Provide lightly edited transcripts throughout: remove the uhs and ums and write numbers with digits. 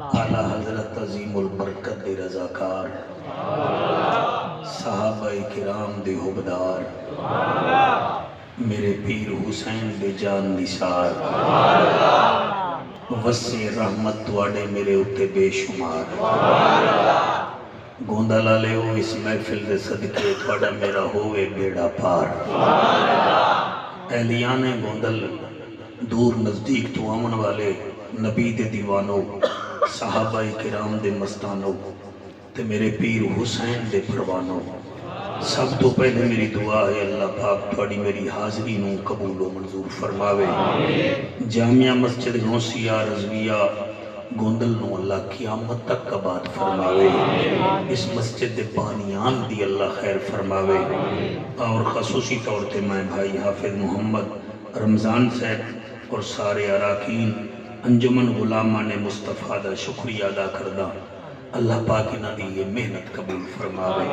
اعلی حضرت عظیم البرکت دے رضاکار، صحابہ کرام دے حبدار، میرے پیر حسین دے جان نثار، وسع رحمت تواڈے میرے اتے بے شمار۔ گوندا لالے ہو اس محفل دے صدقے تواڈا میرا ہوئے بیڑا پار۔ اہلیان گوندل دور نزدیک تو آمن والے نبی دے دیوانوں، صحابہ کرام دے مستانوں تے میرے پیر حسین دے پروانوں، سب تو پہلے میری دعا ہے اللہ پاک تھوڑی میری حاضری نوں قبول و منظور فرماوے۔ جامعہ مسجد غوثیہ رضویہ گوندل نوں اللہ قیامت تک آباد فرماوے، اس مسجد دے بانیان دی اللہ خیر فرماوے۔ اور خصوصی طور تے میں بھائی حافظ محمد رمضان صاحب اور سارے اراکین انجمن غلامان مصطفیٰ دا شکریہ ادا کردہ، اللہ پاک انہاں دی یہ محنت قبول فرماوے۔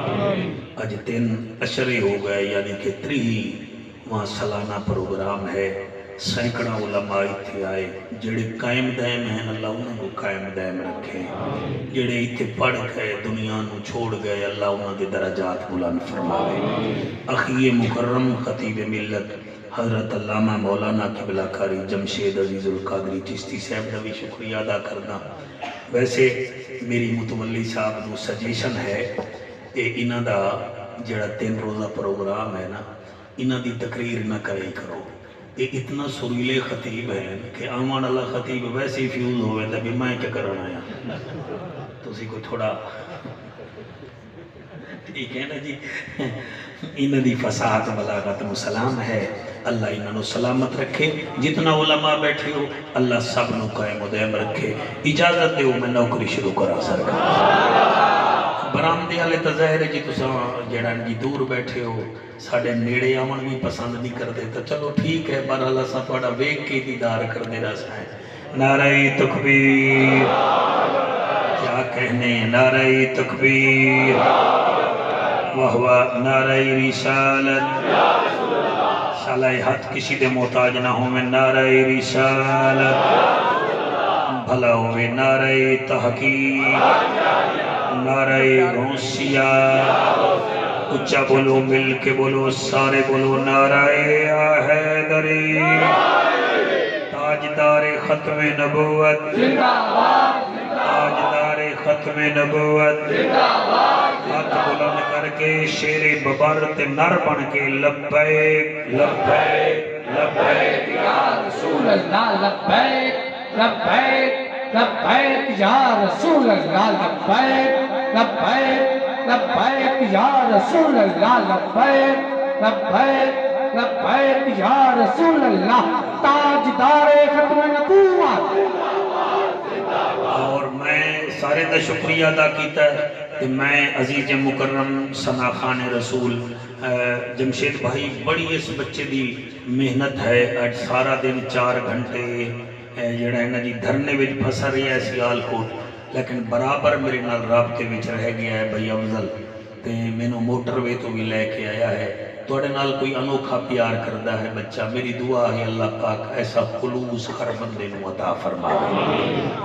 اج 3 اشرے ہو گئے، یعنی کہ 30واں سالانہ پروگرام ہے۔ سینکڑا علماء اتھے آئے، جڑے قائم دائم ہیں اللہ انہوں کو قائم دائم رکھے، جڑے اتھے پڑھ گئے دنیا نو چھوڑ گئے اللہ انہوں دے درجات بلند فرماوے۔ اخی مکرم خطیب ملت حضرت علامہ مولانا قبلہ کاری جمشید عزیز القادری چشتی صاحب نے بھی شکریہ ادا کرنا۔ ویسے میری متولی صاحب نو سجیشن ہے کہ انہاں دا جڑا 3 روزہ پروگرام ہے نا، انہاں دی تقریر نہ کرے کرو، یہ اتنا سریلے خطیب ہے کہ آمان اللہ خطیب ویسے ہی فیوز ہوئے تھا بھی میں کیا کرنا ہے تو اسی کو تھوڑا ٹھیک ہے نا جی۔ انہاں دی فصاحت بلاغت و سلام ہے، اللہ انہاں نو سلامت رکھے۔ جتنا علماء بیٹھے ہو اللہ سب نو قائم و دائم رکھے۔ اجازت دے میں نوکری شروع کرا سرکار۔ برامدے والے تو ظاہر ہے جی تساں جڑا جی دور بیٹھے ہو ساڈے نیڑے آون بھی پسند نہیں کرتے، تو چلو ٹھیک ہے، بہرحال اساں تہاڈا ویکھ کے دیدار کرنے رہا ہے۔ نعرہ تکبیر، کیا کہنے، نعرہ تکبیر، واہ واہ، نعرہ رسالت، شالہ ہاتھ کسی دے محتاج نہ ہوں میں، نعرہ رسالت، بھلا ہوئے، نعرہ تحقیق، نعرہ غوثیہ، اچھا بولو مل کے بولو سارے بولو، نعرہ حیدری، تاجدار ختم نبوت، تاجدار ختم نبوت، ہاتھ بلند کر کے شیر ببرت نر بن کے لبیک لبیک لبیک یا رسول اللہ لبیک لبیک لبیک یا رسول اللہ لبیک لبیک لبیک یا رسول اللہ لبیک لبیک لبیک یا رسول اللہ، تاجدار ختم نبوت۔ اور میں سارے دا شکریہ ادا کیتا ہے کہ میں عزیز مکرم ثنا خان رسول جمشید بھائی، بڑی اس بچے دی محنت ہے، اج سارا دن 4 گھنٹے جڑا ہے نا جی دھرنے وچ پھسا رہی ہے سیال کوٹ، لیکن برابر میرے نال رابطے وچ رہ گیا ہے بھائی افضل، تے مینوں موٹر وے تو بھی لے کے آیا ہے، توڑے نال کوئی انوکھا پیار کردہ ہے بچہ۔ میری دعا ہے اللہ پاک ایسا خلوص ہر بندے نو عطا فرمائے۔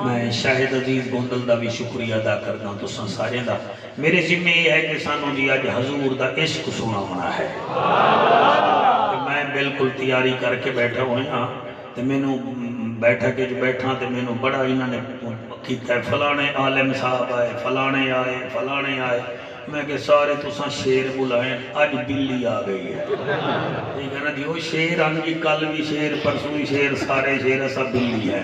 میں شاہد عزیز گوندل دا بھی شکریہ ادا کرنا تو سارے دا۔ میرے ذمہ یہ ہے کہ سانو جی آج حضور دا عشق سنا ہونا ہے، میں بالکل تیاری کر کے بیٹھا ہوئے ہاں، تے مینوں بیٹھا کے جو بیٹھا تے مینوں بڑا انہوں نے کیتا ہے، فلانے عالم صاحب آئے، فلانے آئے، فلانے آئے، میں کہ سارے تساں شیر بلائیں، آج بلی آ گئی ہے، ٹھیک ہے نا جی، وہ شیر ہم جی کل بھی شیر پرسوں بھی شیر، سارے شیر ایسا بلی ہے۔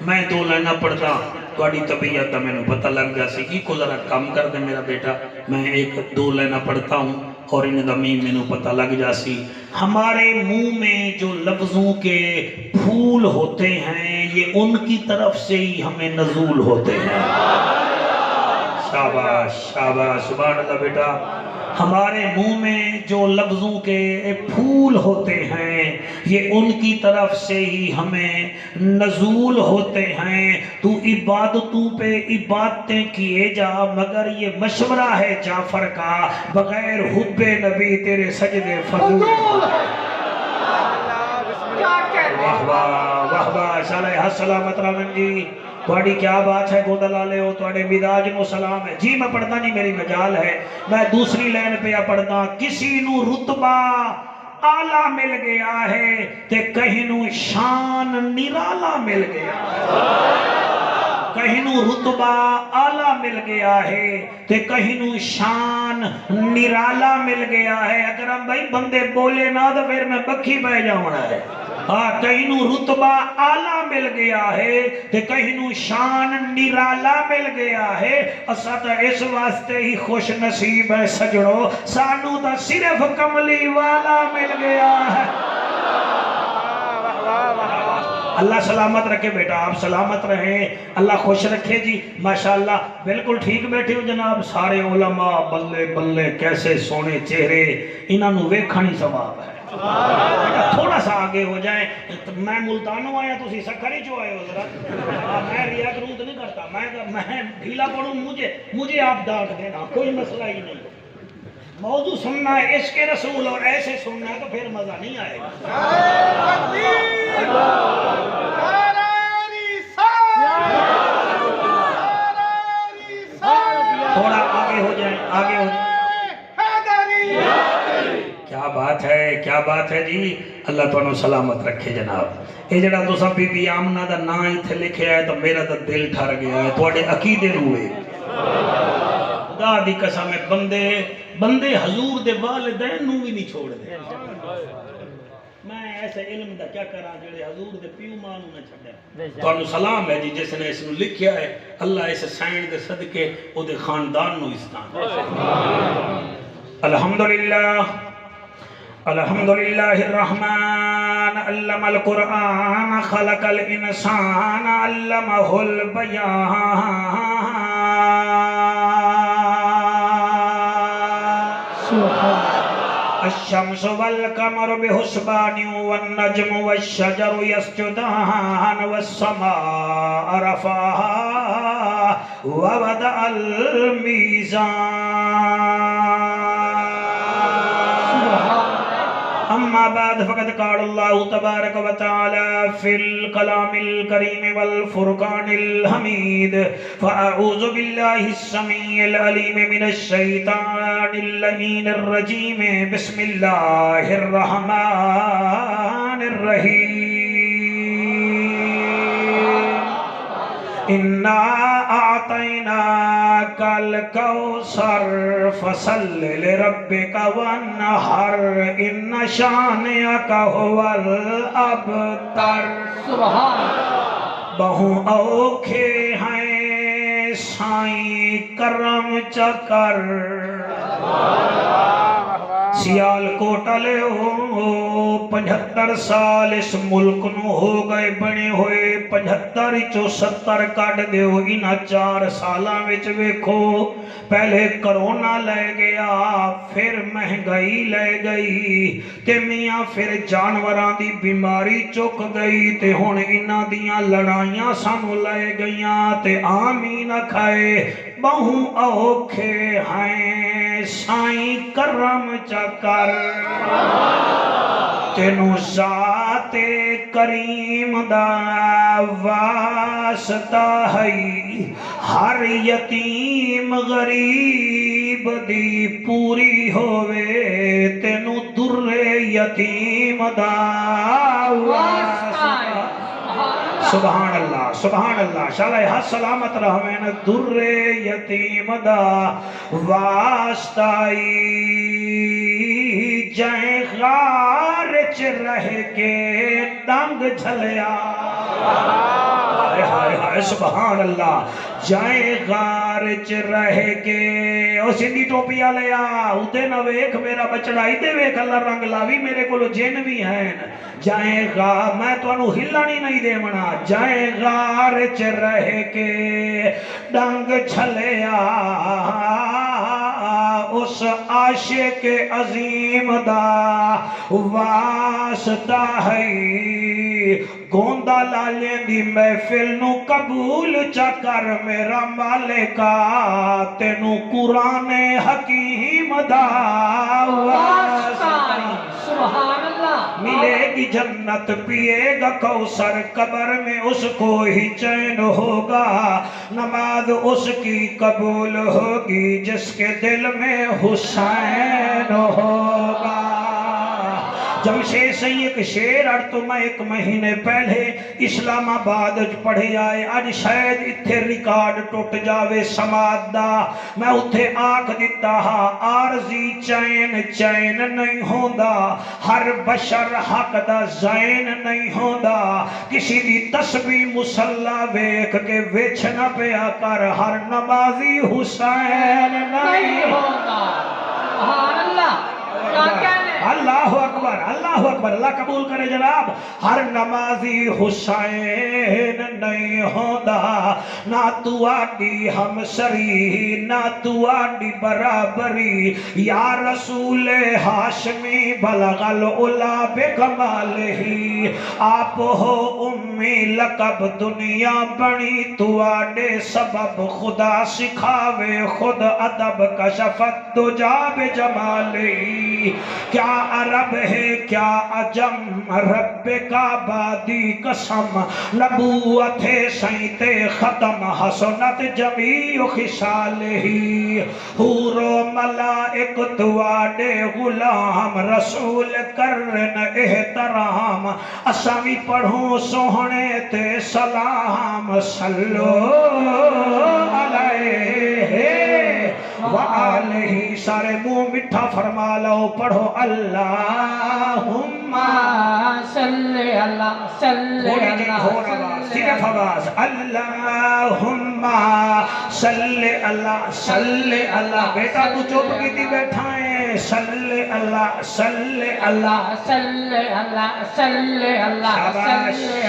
میں 2 لائنہ پڑھتا، تھوڑی طبیعت میں نے پتہ لگ جا سی کی کو ذرا کم کر دے میرا بیٹا، میں 1-2 لائنہ پڑھتا ہوں اور انہیں دمین میں نے پتہ لگ جا سی۔ ہمارے منہ میں جو لفظوں کے پھول ہوتے ہیں یہ ان کی طرف سے ہی ہمیں نزول ہوتے ہیں۔ شاباش شاباش، سبحان اللہ بیٹا۔ ہمارے منہ میں جو لفظوں کے پھول ہوتے ہیں یہ ان کی طرف سے ہی ہمیں نزول ہوتے ہیں۔ تو عبادتوں پہ عبادتیں کیے جا، مگر یہ مشورہ ہے جعفر کا، بغیر حب نبی تیرے سجدے فضول۔ واہ واہ واہ واہ، صالح سلامت رامن جی، تھوڑی کیا بات ہے گودل والے ہو، تھوڑے مزاج نو سلام ہے جی، میں پڑھتا نہیں میری مجال ہے، میں دوسری لائن پہ پڑھتا، کسی نو رتبہ آلہ مل گیا ہے تے کہیں نو شان نرالا مل گیا ہے، کہیں نو رتبہ آلہ مل گیا ہے تے کہیں نو شان نرالا مل گیا ہے۔ اگر ہم بھائی بندے بولے نہ تو پھر میں بکھی پہ جاؤنا ہے، ہاں کہیں نو رتبہ آلہ مل گیا ہے تے کہیں نو شان نرالا مل گیا ہے۔ اسا تا اس واسطے ہی خوش نصیب ہے سجڑو، سانو تا صرف کملی والا مل گیا ہے۔ اللہ سلامت رکھے بیٹا، آپ سلامت رہیں، اللہ خوش رکھے جی، ماشاءاللہ بالکل ٹھیک بیٹھے ہو جناب، سارے علماء بلے بلے کیسے سونے چہرے، انہاں نو ویکھنی ثواب ہے۔ بیٹا تھوڑا سا آگے ہو جائیں، میں ملتانوں آیا تو سکھر ہی چو آئے ہو ذرا، میں ریا کروں تو نہیں کرتا، میں ڈھیلا پڑھوں، مجھے آپ ڈانٹ دینا، کوئی مسئلہ ہی نہیں۔ موضوع سننا ہے عشق رسول اور ایسے سننا ہے تو پھر مزہ نہیں آئے گا۔ تھوڑا آگے ہو جائیں، آگے ہو جائیں۔ کیا بات ہے، کیا بات ہے جی، اللہ تمہیں سلامت رکھے جناب۔ یہ جڑا تو سب بی بی آمنہ دا نا ہی تھے لکھے آئے تو میرا دا دل ٹھر گیا ہے، تھوڑے عقیدے روئے۔ خدا دی قسم ہے، بندے حضور دے والدین نو بھی نہیں چھوڑ دے۔ میں ایسے علم دا کیا کرا جڑے حضور دے پیو ماں نو نہ چھڑے۔ تو انہوں سلام ہے جی، جس نے اس نو لکھیا ہے، اللہ اس سائن دے صدقے او دے خاندان نو استان۔ الحمدللہ الحمدللہ الرحمن علم القرآن خلق الانسان علمہ البیان الشمس والقمر بحسبان والنجم والشجر يسجدان والسماء رفعها ووضع الميزان اما بعد فقد قال الله تبارك وتعالى في الكلام الكريم والفرقان الحميد فأعوذ بالله السميع العليم من الشيطان اللعين الرجيم بسم الله الرحمن الرحيم إنا أعطيناك الكوثر فصل لربك وانحر إن شانئك هو الأبتر سبحان بہو اوکھے ہیں سائیں کرم چکر سیال کوٹلے ہو 75 سال اس ملک نو ہو گئے بنے ہوئے 75 چو 70 کٹ دیو انہا 4 سالاں وچ ویکھو پہلے کرونا لے گیا پھر مہنگائی لے گئی تے میاں پھر جانوراں دی بیماری چک گئی تے ہن انہاں دیاں لڑائیاں سانو لے گئیاں تے آمین کھائے بہوں اوکھے ہیں سائیں کرم چکر تینو ذات کریم دا واسطہ ہے ہر یتیم غریب دی پوری ہوئے تینو در یتیم دا واسطہ سبحان اللہ شاءاللہ ہر سلامت رہوین در یتیم دا واسطائی جائیں غار چ رہ کے ڈنگ جھلیا ہائے سبحان اللہ جائیں غار چ رہ کے او سندھی ٹوپیا لیا ادھے نہ ویکھ میرا بچڑا ادھے ویکھ اللہ رنگ لاوی میرے کو جن بھی ہیں جائیں غار میں تو انہوں ہلانی نہیں دے منا جائیں غار چ رہ کے ڈنگ جھلیا اس عاشق عظیم دا واسطہ ہے گوندا لالے دی محفل نو قبول چکر میرا مالکا تینو قرآن حکیم دا واسطہ سبحان اللہ ملے گی جنت پیے گا کوثر قبر میں اس کو ہی چین ہوگا نماز اس کی قبول ہوگی جس کے دل میں حسین ہوگا جمشید سے ایک شیر اڑ تو میں ایک مہینے پہلے اسلام آباد پڑھے آئے اج شاید اتھے ریکارڈ ٹوٹ جاوے سماعت دا میں اتھے آکھ دیتا ہاں عارضی چین چین نہیں ہوندا ہر بشر حق دا زین نہیں ہوندا کسی دی تسبیح مسلح ویکھ کے وچ نہ پیا کر ہر نمازی حسین نہیں ہوگا سبحان اللہ کیا کہنے اللہ اکبر اللہ قبول کرے جناب ہر نمازی حسین نہیں ہوندا نہ تو آڈی ہم سری نہ تو آڈی برابری یا رسول ہاشمی بلغ العلا بکمالہی آپ ہو امی لقب دنیا بنی تو آڈے سبب خدا سکھاوے خود ادب کشفت دجا بجمالہی کیا عرب ہے کیا عجم رب کا بادی قسم نبوت سیت ختم حسنت جمیع خصالہی حور و ملائک تواڈے غلام رسول کرن احترام اسامی پڑھوں سوہنے تے سلام صلو علیہ وآلہ سارے منہ مٹھا فرما لو پڑھو اللہم صلی اللہ صلی اللہ صرف آواز اللہم صلی اللہ صلی اللہ بیٹا تو چوپ کی تھی بیٹھائیں صلی اللہ صلی اللہ صلی اللہ صلی اللہ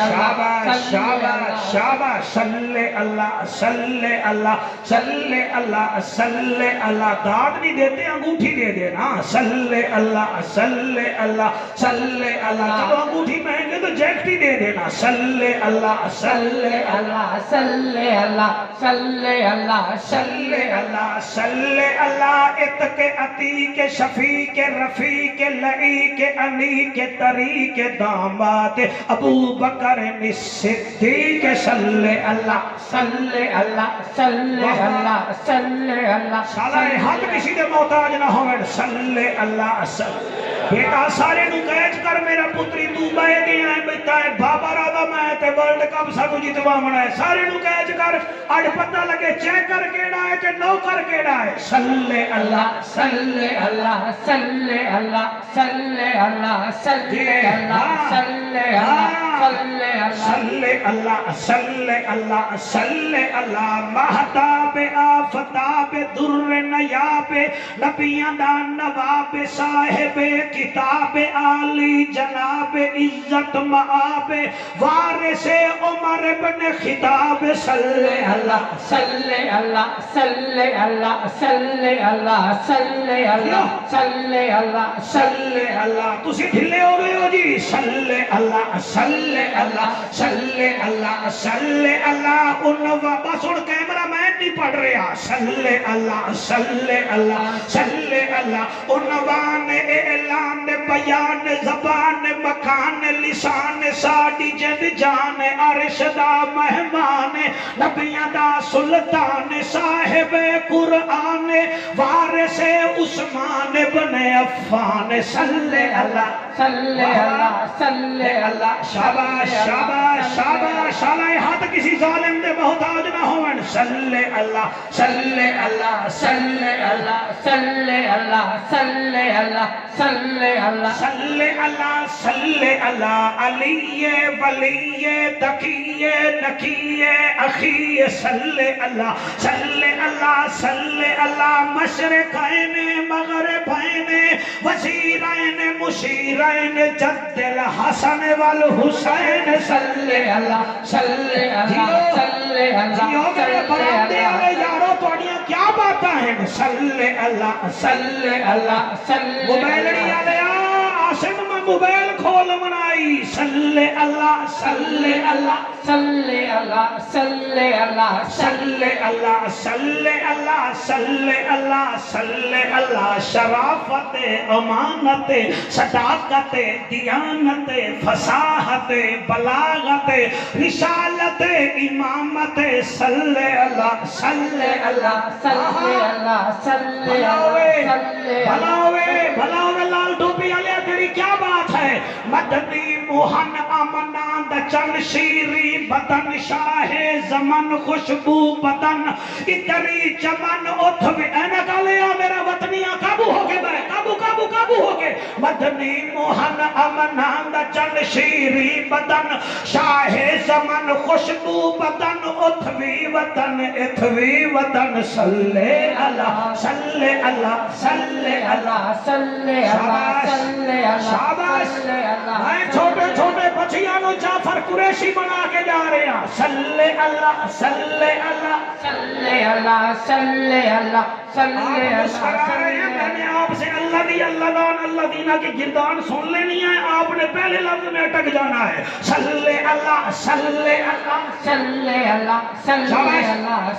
شاباش شاباش شاباش صلی اللہ صلی اللہ صلی اللہ صلی اللہ داد نہیں دیتے انگوٹھی دے دینا صلی اللہ صلی اللہ صلی اللہ چلو انگوٹھی مہنگے تو جیکٹی دے دینا صلی اللہ صلی اللہ صلی اللہ صلی اللہ صلی اللہ صلی اللہ اتق عتیق شفیق رفیق لعیق انیق طریق دامات ابو بکر صدیق صلی اللہ صلی اللہ صلی اللہ صلی اللہ سالہ حق کسی دے محتاج نہ ہوئے صلی اللہ صلی بیٹا سارے نو کہج کر میرا پتری تو بے گیا ہے بیتا ہے بابا رادا میں تے ورلڈ کپ سانو جتوا منا ہے سارے نو کہج کر اڑ پتہ لگے چیک کر کیڑا ہے کہ نو کر کیڑا ہے صلی اللہ صلی اللہ صلی اللہ صلی اللہ صلی اللہ صلی اللہ صلی اللہ صلی اللہ صلی اللہ مہتاب آفتاب در نیاب نبیاں دا نواب صاحب کتاب عالی جناب عزت معاب وارث عمر بن خطاب صلی اللہ صلی اللہ صلی اللہ صلی اللہ صلی اللہ صلی اللہ صلی اللہ تسی ڈھلے ہو گئے ہو جی صلی اللہ صلی اللہ صلی اللہ صلی اللہ انوا بس اور کیمرہ مین نہیں پڑھ رہا صلی اللہ صلی اللہ صلی اللہ عنوان اعلان بیان زبان مکان لسان ساڑی جد جان عرش دا مہمان نبیان دا سلطان صاحب قرآن وارث عثمان بن عفان صلی اللہ صلی اللہ صلی اللہ شاباش شاباش شاباش شالائے ہاتھ کسی ظالم دے محتاج نہ ہوئن صلی اللہ صلی اللہ صلی اللہ صلی اللہ صلی اللہ صلی اللہ صلی اللہ صلی اللہ علی ولی تقی نقی اخی صلی اللہ صلی اللہ صلی اللہ مشرقین مغربین وزیرین مشیرین جد الحسن والحسین صلی اللہ صلی اللہ صلی اللہ جیو میرے برامدے آلے یارو توڑیاں کیا باتا ہیں صلی اللہ صلی اللہ صلی وہ بیلڑی آلے آسن موبائل کھول منائی صلی اللہ صلی اللہ صلی اللہ صلی اللہ صلی اللہ صلی اللہ صلی اللہ صلی اللہ شرافت امانت صداقت دیانت فصاحت بلاغت رسالت امامت صلی اللہ صلی اللہ صلی اللہ صلی اللہ بھلاوے لال ٹوپی والے تیری کیا بات ہے مدنی موہن امناند چن شیری بدن شاہ زمن خوشبو بدن اتری چمن اتھوی اینا کالیا میرا وطنیاں قابو ہو کے بھائی قابو ہو کے مدنی موہن امناند چن شیری بدن شاہ زمن خوشبو بدن اتھوی وطن صلی اللہ صلی اللہ صلی اللہ صلی اللہ صلی اللہ شاباش میں چھوٹے بچیاں نو جعفر قریشی بنا کے جا رہے ہیں صلی اللہ صلی اللہ صلی اللہ صلی اللہ صلی آپ مسکرا اللہ رہے ہیں میں نے آپ سے اللہ دینا کی گردان سن لینی ہے آپ نے پہلے لفظ میں اٹک جانا ہے صلی اللہ صلی اللہ صلی اللہ صلی اللہ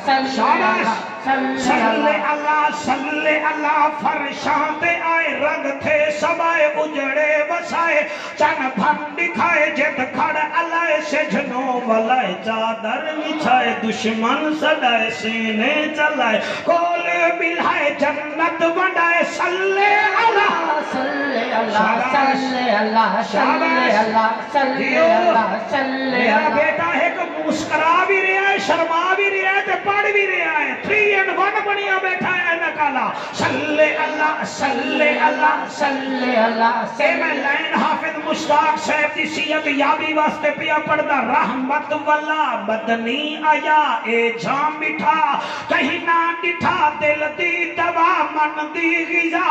صلی اللہ صلی اللہ فرشاں تے آئے رگ تھے سبائے اجڑے وسائے چن بھن دکھائے جت کھڑ علائے سجنوں والائے چادر بچھائے دشمن سڑائے سینے چلائے کولے ملائے جنت وڈائے صلی اللہ صلی اللہ صلی اللہ صلی اللہ صلی اللہ صلی میرا اللہ بیٹا ہے کہ مسکرا بھی رہا ہے شرما بھی رہا ہے تے پڑھ بھی رہا ہے 3-in-1 بنیا بیٹھا ہے نکالا صلی اللہ صلی اللہ صلی اللہ سے میں لائن حافظ مشتاق صاحب کی سیت یابی واسطے پیا پڑھدا رحمت والا بدنی آیا اے جام مٹھا کہیں نہ ڈٹھا دل دی دوا من دی غذا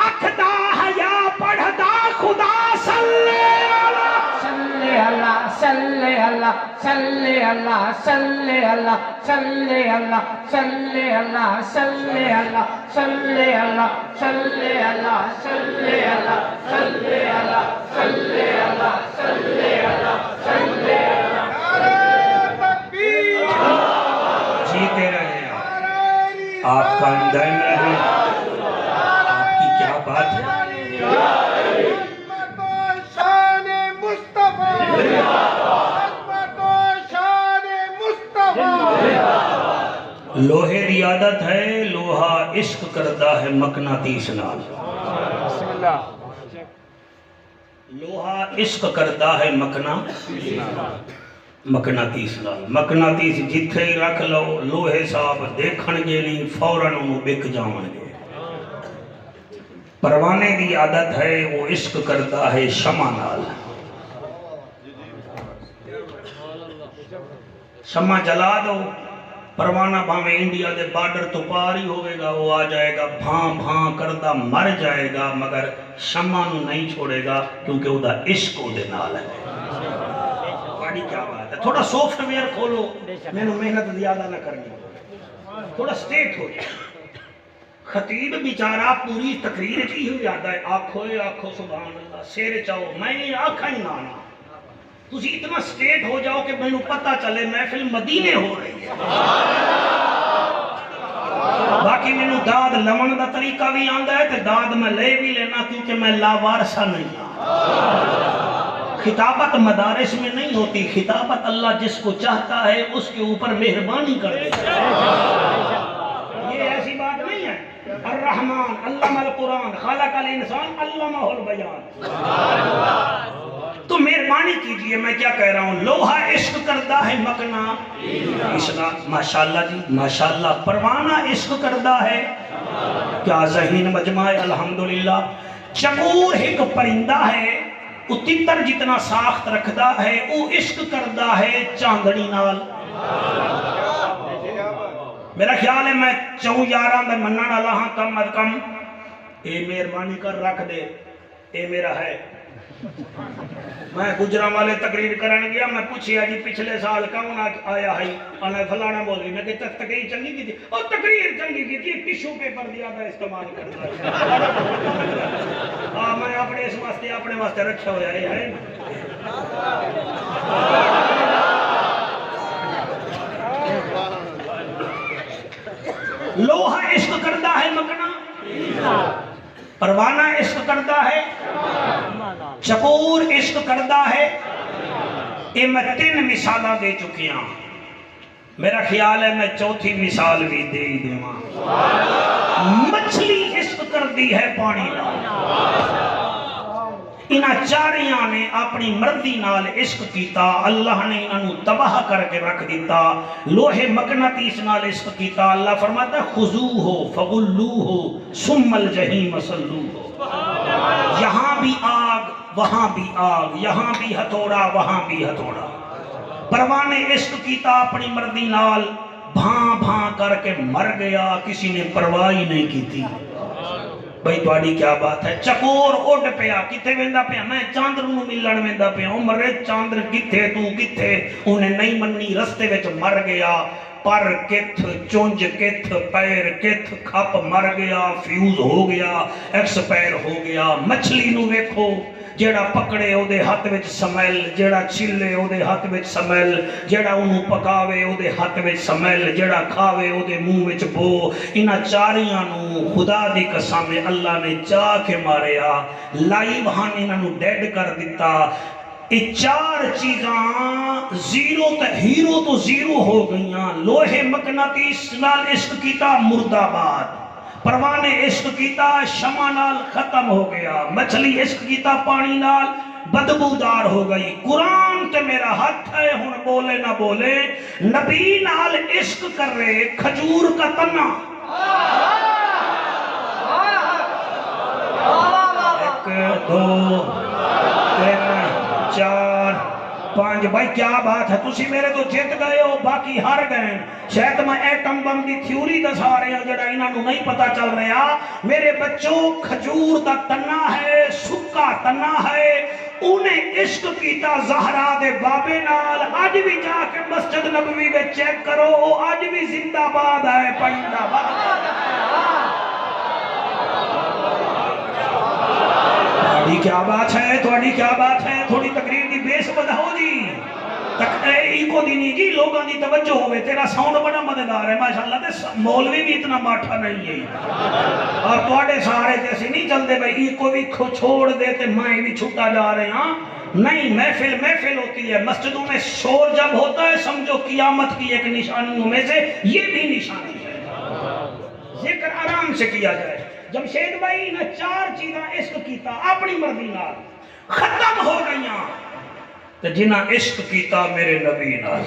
اکھ دا حیا پڑھدا خدا صلی اللہ صلی اللہ صلی اللہ صلی اللہ صلی اللہ صلی اللہ صلی اللہ صلی اللہ صلی اللہ صلی اللہ صلی اللہ صلی اللہ صلی اللہ صلی اللہ صلی اللہ جیتے رہے آپ کا دائم رہے آپ کی کیا بات ہے لوہے دی عادت ہے لوہا عشق کردہ ہے مقناطیس نال لوہا عشق کردہ ہے مقناطیس نال مقناطیس جتھے ہی رکھ لو لوہے صاحب دیکھن گے نہیں فوراً انہوں بک جاون گے پروانے دی عادت ہے وہ عشق کردہ ہے شمع نال شمع جلا دو پروانہ بھاویں انڈیا دے بارڈر تو پار ہی ہوئے گا وہ آ جائے گا بھاں کردہ مر جائے گا مگر شمع نو نہیں چھوڑے گا کیونکہ وہ دا عشق وہ دے نال ہے بڑی کیا بات ہے تھوڑا سافٹ ویئر کھولو میں نے محنت زیادہ نہ کرنی تھوڑا سٹیٹ ہو جائے خطیب بیچارہ پوری تقریر چی ہو جاتا ہے آنکھو سبحان اللہ سیر چاہو میں آنکھا ہی نانا تُسی اتنا سٹیٹ ہو جاؤ کہ میں پتہ چلے محفل مدینے ہو رہی ہے باقی میں نے داد لمن دا طریقہ بھی آندہ ہے تے داد میں لے بھی لینا کیونکہ میں لاوارسا نہیں ہوں خطابت مدارس میں نہیں ہوتی خطابت اللہ جس کو چاہتا ہے اس کے اوپر مہربانی کر دیتا ہے یہ ایسی بات نہیں ہے الرحمن علم القرآن خلق الانسان علمہ البیان تو مہربانی کیجئے میں کیا کہہ رہا ہوں لوہا عشق کردہ ہے مقنا ماشاءاللہ جی ماشاءاللہ پروانہ عشق کردہ ہے کیا ذہین مجمع الحمدللہ چکور ایک پرندہ ہے وہ تتر جتنا ساخت رکھدا ہے وہ عشق کردہ ہے چاندنی نال میرا خیال ہے میں چہوں یاران دے منن والا ہاں کم از کم اے مہربانی کر رکھ دے اے میرا ہے میں گجرانوالے تقریر کرن گیا، میں پوچھیا جی پچھلے سال کون آیا ہے؟ انا فلانا مولوی، میں کہ تقریر چنگی کی تھی؟ اور تقریر چنگی کی تھی، ٹیشو پیپر زیادہ استعمال کرتا ہاں میں اپنے اس واسطے رکھا ہوا ہے۔ لوہا عشق کرتا ہے مکنا، پروانہ عشق کرتا ہے، چکور عشق کرتا ہے۔ یہ میں 3 مثالاں دے چکی ہوں، میرا خیال ہے میں چوتھی مثال بھی دے ہی دوں۔ مچھلی عشق کرتی ہے پانی نال، انہاں چاریاں نے اپنی مرضی نال عشق کیتا، اللہ نے انہوں تباہ کر کے رکھ دیتا۔ لوہے مقناطیس نال عشق کیتا، اللہ فرماتا ہے خذوہ فغلوہ ثم الجحیم صلوہ۔ یہاں بھی آگ وہاں بھی آگ، یہاں بھی ہتھوڑا وہاں بھی ہتھوڑا۔ پروانے عشق کیتا اپنی مرضی نال، بھاں بھاں کر کے مر گیا، کسی نے پرواہ ہی نہیں کی تھی۔ بھئی تواڈی کیا بات ہے؟ چکور اڈ پیا، کتے ویندا پیا؟ میں چاندر نو ملن ویندا پیا، مرے چاندر کتھے تو کتھے؟ انہیں نہیں منی، رستے وچ مر گیا، پر کتھ چونج کتھ پیر کتھ کھپ مر گیا، فیوز ہو گیا، ایکسپائر ہو گیا۔ مچھلی نو ویکھو، جیڑا پکڑے او دے ہاتھ وچ سمیل، جیڑا چھلے او دے ہاتھ وچ سمیل، جیڑا انہوں پکاوے او دے ہاتھ وچ سمیل، جیڑا کھاوے او دے منہ وچ بو۔ انہاں چاریاں نو خدا دی قسم اللہ نے چاہ کے ماریا، لائیو ہن انہاں نو ڈیڈ کر دیتا۔ یہ 4 چیزاں زیرو تے ہیرو تو زیرو ہو گئیاں۔ لوہے مقناطیس نال عشق کیتا، مردہ باد۔ پروانے عشق کیتا، شمع نال ختم ہو گیا۔ مچھلی عشق کیتا، پانی نال بدبودار ہو گئی۔ قرآن تے میرا ہاتھ ہے، ہن بولے نہ بولے، نبی نال عشق کر رہے کھجور کا تنا۔ 1 2 3 4 5 بھائی کیا بات ہے؟ تسی میرے تو جیت گئے ہو، باقی ہار گئے۔ شاید میں ایٹم بم دی تھیوری دسا رہے ہوں جڑا انہاں نوں نہیں پتا چل رہا۔ میرے بچوں، کھجور دا تنا ہے، سکا تنا ہے، انہیں عشق کیتا زہرا دے بابے نال۔ آج بھی جا کے مسجد نبوی میں چیک کرو، آج بھی زندہ باد ہے، پائندہ باد ہے۔ تھوڑی کیا بات ہے؟ تھوڑی کیا بات ہے؟ تھوڑی تقریر دی بیس بدھاؤ جی، ایکو دی نہیں جی، لوگاں دی توجہ ہوئے۔ تیرا ساؤنڈ بڑا مددگار ہے ماشاءاللہ، تے مولوی بھی اتنا ماٹھا نہیں ہے، اور تواڈے سارے جیسے نہیں چلتے بھائی ایکو بھی چھوڑ دے تے میں بھی چھٹا جا رہے ہاں۔ نہیں، محفل ہوتی ہے، مسجدوں میں شور جب ہوتا ہے سمجھو قیامت کی ایک نشانیوں میں سے یہ بھی نشانی ہے۔ ذکر آرام سے کیا جائے۔ جمشید بھائی نے 4 چیزاں عشق کیتا اپنی مرضی نال، ختم ہو گئیاں، تے جنہاں عشق کیتا میرے نبی نال۔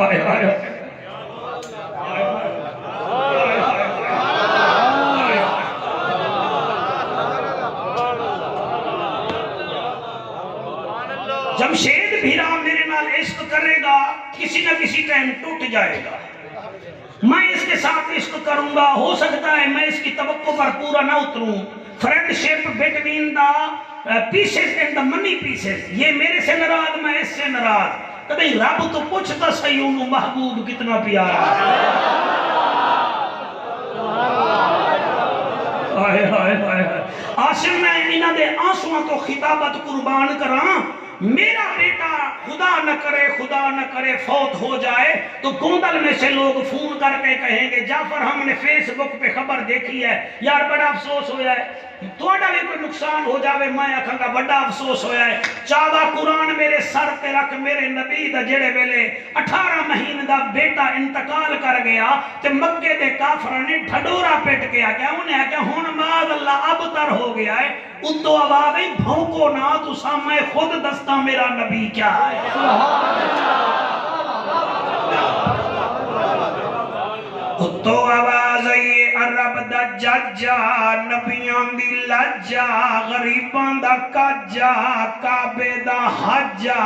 آئے آئے جمشید بھیرا میرے نال عشق کرے گا، کسی نہ کسی ٹائم ٹوٹ جائے گا۔ میں اس کے ساتھ عشق کروں گا، ہو سکتا ہے میں اس کی توقع پر پورا نہ اتروں۔ Friendship between the pieces and the money pieces, یہ میرے سے ناراض، میں اس سے ناراض۔ کبھی رب تو پوچھتا صحیح انہوں محبوب کتنا پیارا ہے۔ آسم میں انہاں دے آنسواں تو خطابت قربان کراں، میرا بیٹا خدا نہ کرے فوت ہو جائے تو گوندل میں سے لوگ فون کر کے کہیں گے جعفر ہم نے فیس بک پہ خبر دیکھی ہے، یار بڑا افسوس ہویا ہے۔ توڑا بھی کوئی نقصان ہو جاوے میں آکھاں گا بڑا افسوس ہویا ہے۔ چادہ قرآن میرے سر پہ رکھ، میرے نبی دا جڑے ویلے 18 مہین دا بیٹا انتقال کر گیا تے مکے دے کافران نے ڈھڈورا پیٹ کے آگیا، انہیں آگیا ہون ماذ اللہ اب تر ہو گیا ہے۔ اتو آواز ہے بھونکو نا تو سامنے خود دستا میرا نبی کیا ہے۔ اتو آواز ہے عرب دا ججا، نبیان دی لجا، غریبان دا کجا، کعبے دا حجا،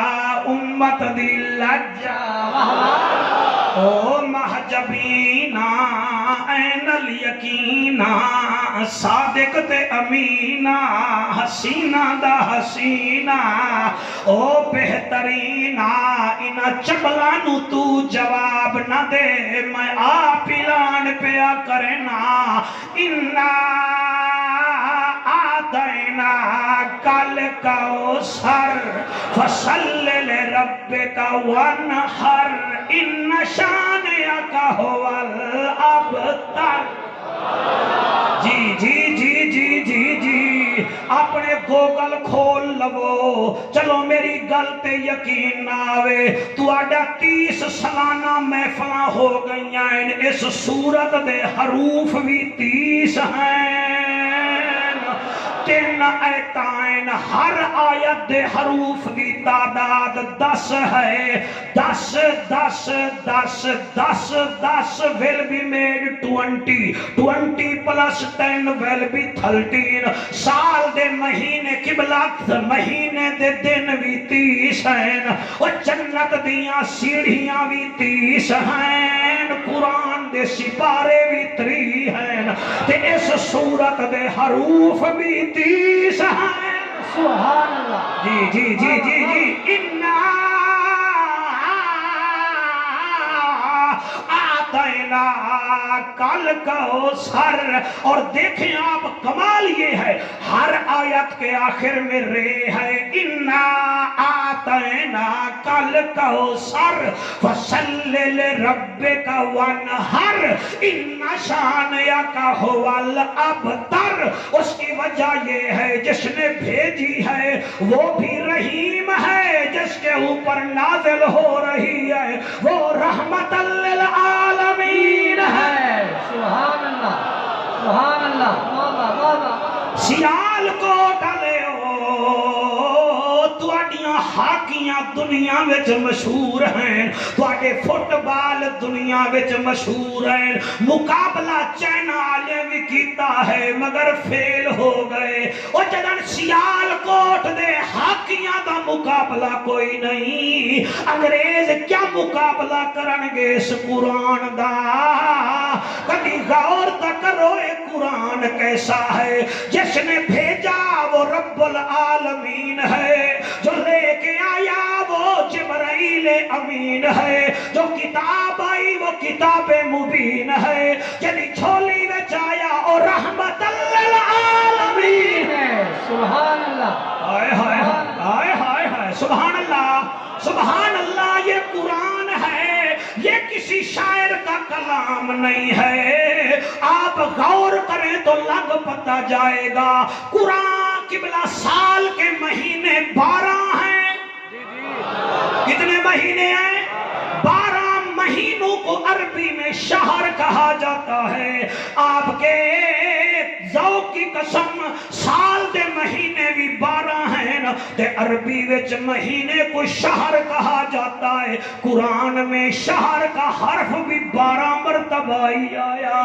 امت دی لجا۔ او مہد جبینا این الیقینا صادق تے امینا حسینہ دا حسینہ او بہترینا انہ چبلانو تو جواب نہ دے میں آپ اعلان پیا کرنا انہ آتینا کل کوثر فصل لربک وانحر ان شانئک هو الابتر جی جی جی جی جی جی اپنے گوگل کھول لو چلو میری گل تے یقین نہ آوے تو آڈا 30 سالانہ محفلاں ہو گئیں اس سورت دے حروف بھی 30 ہیں 3 ایتائن ہر آیت دے حروف دی تعداد 10 ہے 10 10 10 10 10 will be made 20 20 plus 10 will be 13 سال دے مہینے قبلت مہینے دے دن بھی 30 ہیں اور جنت دیاں سیڑھیاں بھی 30 ہیں قرآن دے سپارے بھی 3 ہیں تے اس سورت دے حروف بھی 30 ہیں سبحان اللہ جی جی جی جی جی اِنَّا آتَيْنَا کل کوثر اور دیکھیں آپ کمال یہ ہے ہر آیت کے آخر میں رے ہے اِنَّا آتَيْنَا کل کوثر فصل لربک وانحر ان شانئک هو الابتر اس کی وجہ یہ ہے جس نے بھیجی ہے وہ بھی رحیم ہے جس کے اوپر نازل ہو رہی ہے وہ رحمت للعالمین ہے سبحان اللہ سبحان اللہ بابا بابا سیال کو ڈالے تواڈیاں ہاکیاں دنیا وچ مشہور ہیں تواڈے فٹ بال دنیا وچ مشہور ہیں مقابلہ چائنا والے بھی کیتا ہے مگر فیل ہو گئے او جدن سیال کوٹ دے ہاکیاں دا مقابلہ کوئی نہیں انگریز کیا مقابلہ کرن گے اس قرآن دا کبھی غور تک کرو اے قرآن کیسا ہے جس نے بھیجا وہ رب العالمین ہے جو لے کے آیا وہ جبرائیل امین ہے جو کتاب آئی وہ کتاب مبین ہے جنی چھولی میں چایا اور رحمت للعالمین ہے سبحان اللہ آئے ہائے آئے ہائے ہائے سبحان اللہ یہ قرآن ہے یہ کسی شاعر کا کلام نہیں ہے آپ غور کریں تو لگ پتہ جائے گا قرآن قبلہ سال کے مہینے 12 ہیں کتنے مہینے ہیں 12 مہینوں کو عربی میں شہر کہا جاتا ہے آپ کے ذوق کی قسم سال دے مہینے بھی 12 ہیں تے عربی وچ مہینے کو شہر کہا جاتا ہے قرآن میں شہر کا حرف بھی 12 مرتبہ ہی آیا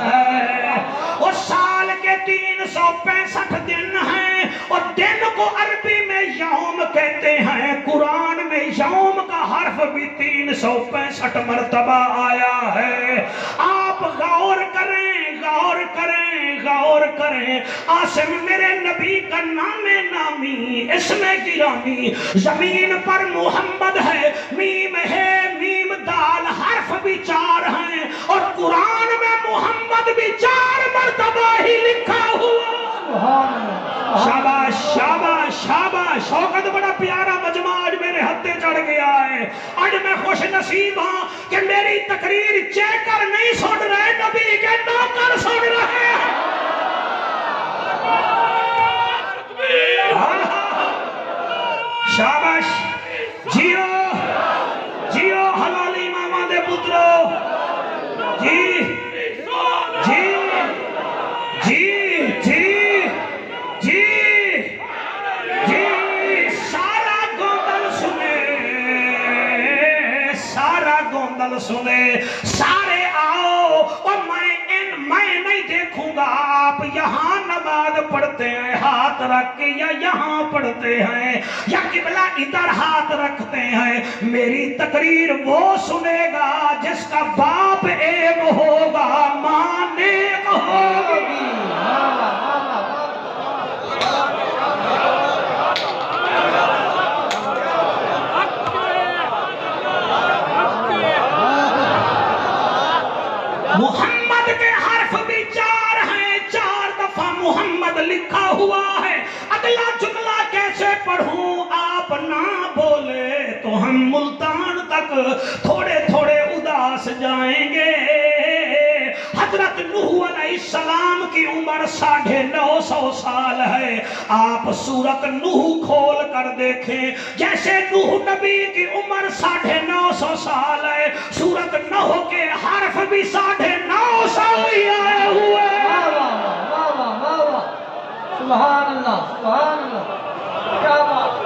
ہے اور سال کے 365 دن ہیں اور دن کو عربی میں یوم کہتے ہیں قرآن میں یوم کا حرف بھی 365 مرتبہ آیا ہے آپ غور کریں غور کریں آسم میرے نبی کا نام نامی اسم گرامی زمین پر محمد ہے میم دال حرف بھی 4 ہیں اور قرآن میں محمد بھی 4 مرتبہ ہی لکھا ہوا شاباش شاباش شاباش شوقت بڑا پیارا مجمع آج میرے ہتھے چڑھ گیا ہے آج میں خوش نصیب ہوں کہ میری تقریر چیکر نہیں سن رہے نبی کے نوکر سن رہے ہیں شاباش جیو جیو حلالی ماما دے پترو جی جی جی جی جی جی سارا گوندل سنے سارے آؤ اور میں نہیں دیکھوں گا آپ یہاں نماز پڑھتے ہیں ہاتھ رکھ کے یا یہاں پڑھتے ہیں یا قبلہ ادھر ہاتھ رکھتے ہیں میری تقریر وہ سنے گا جس کا باپ محمد کے حرف بھی 4 ہیں، 4 دفعہ محمد لکھا ہوا ہے. اگلا جملہ کیسے پڑھوں آپ نہ بولے تو ہم ملتان تک تھوڑے تھوڑے اداس جائیں گے. حضرت نوح علیہ السلام کی عمر 950 سال ہے. آپ سورت نوح کھول کر دیکھیں، جیسے نوح نبی کی عمر 950 سال ہے، سورت نوح کے حرف بھی 950 ہی آئے ہوئے. سبحان اللہ، سبحان اللہ، کیا بات.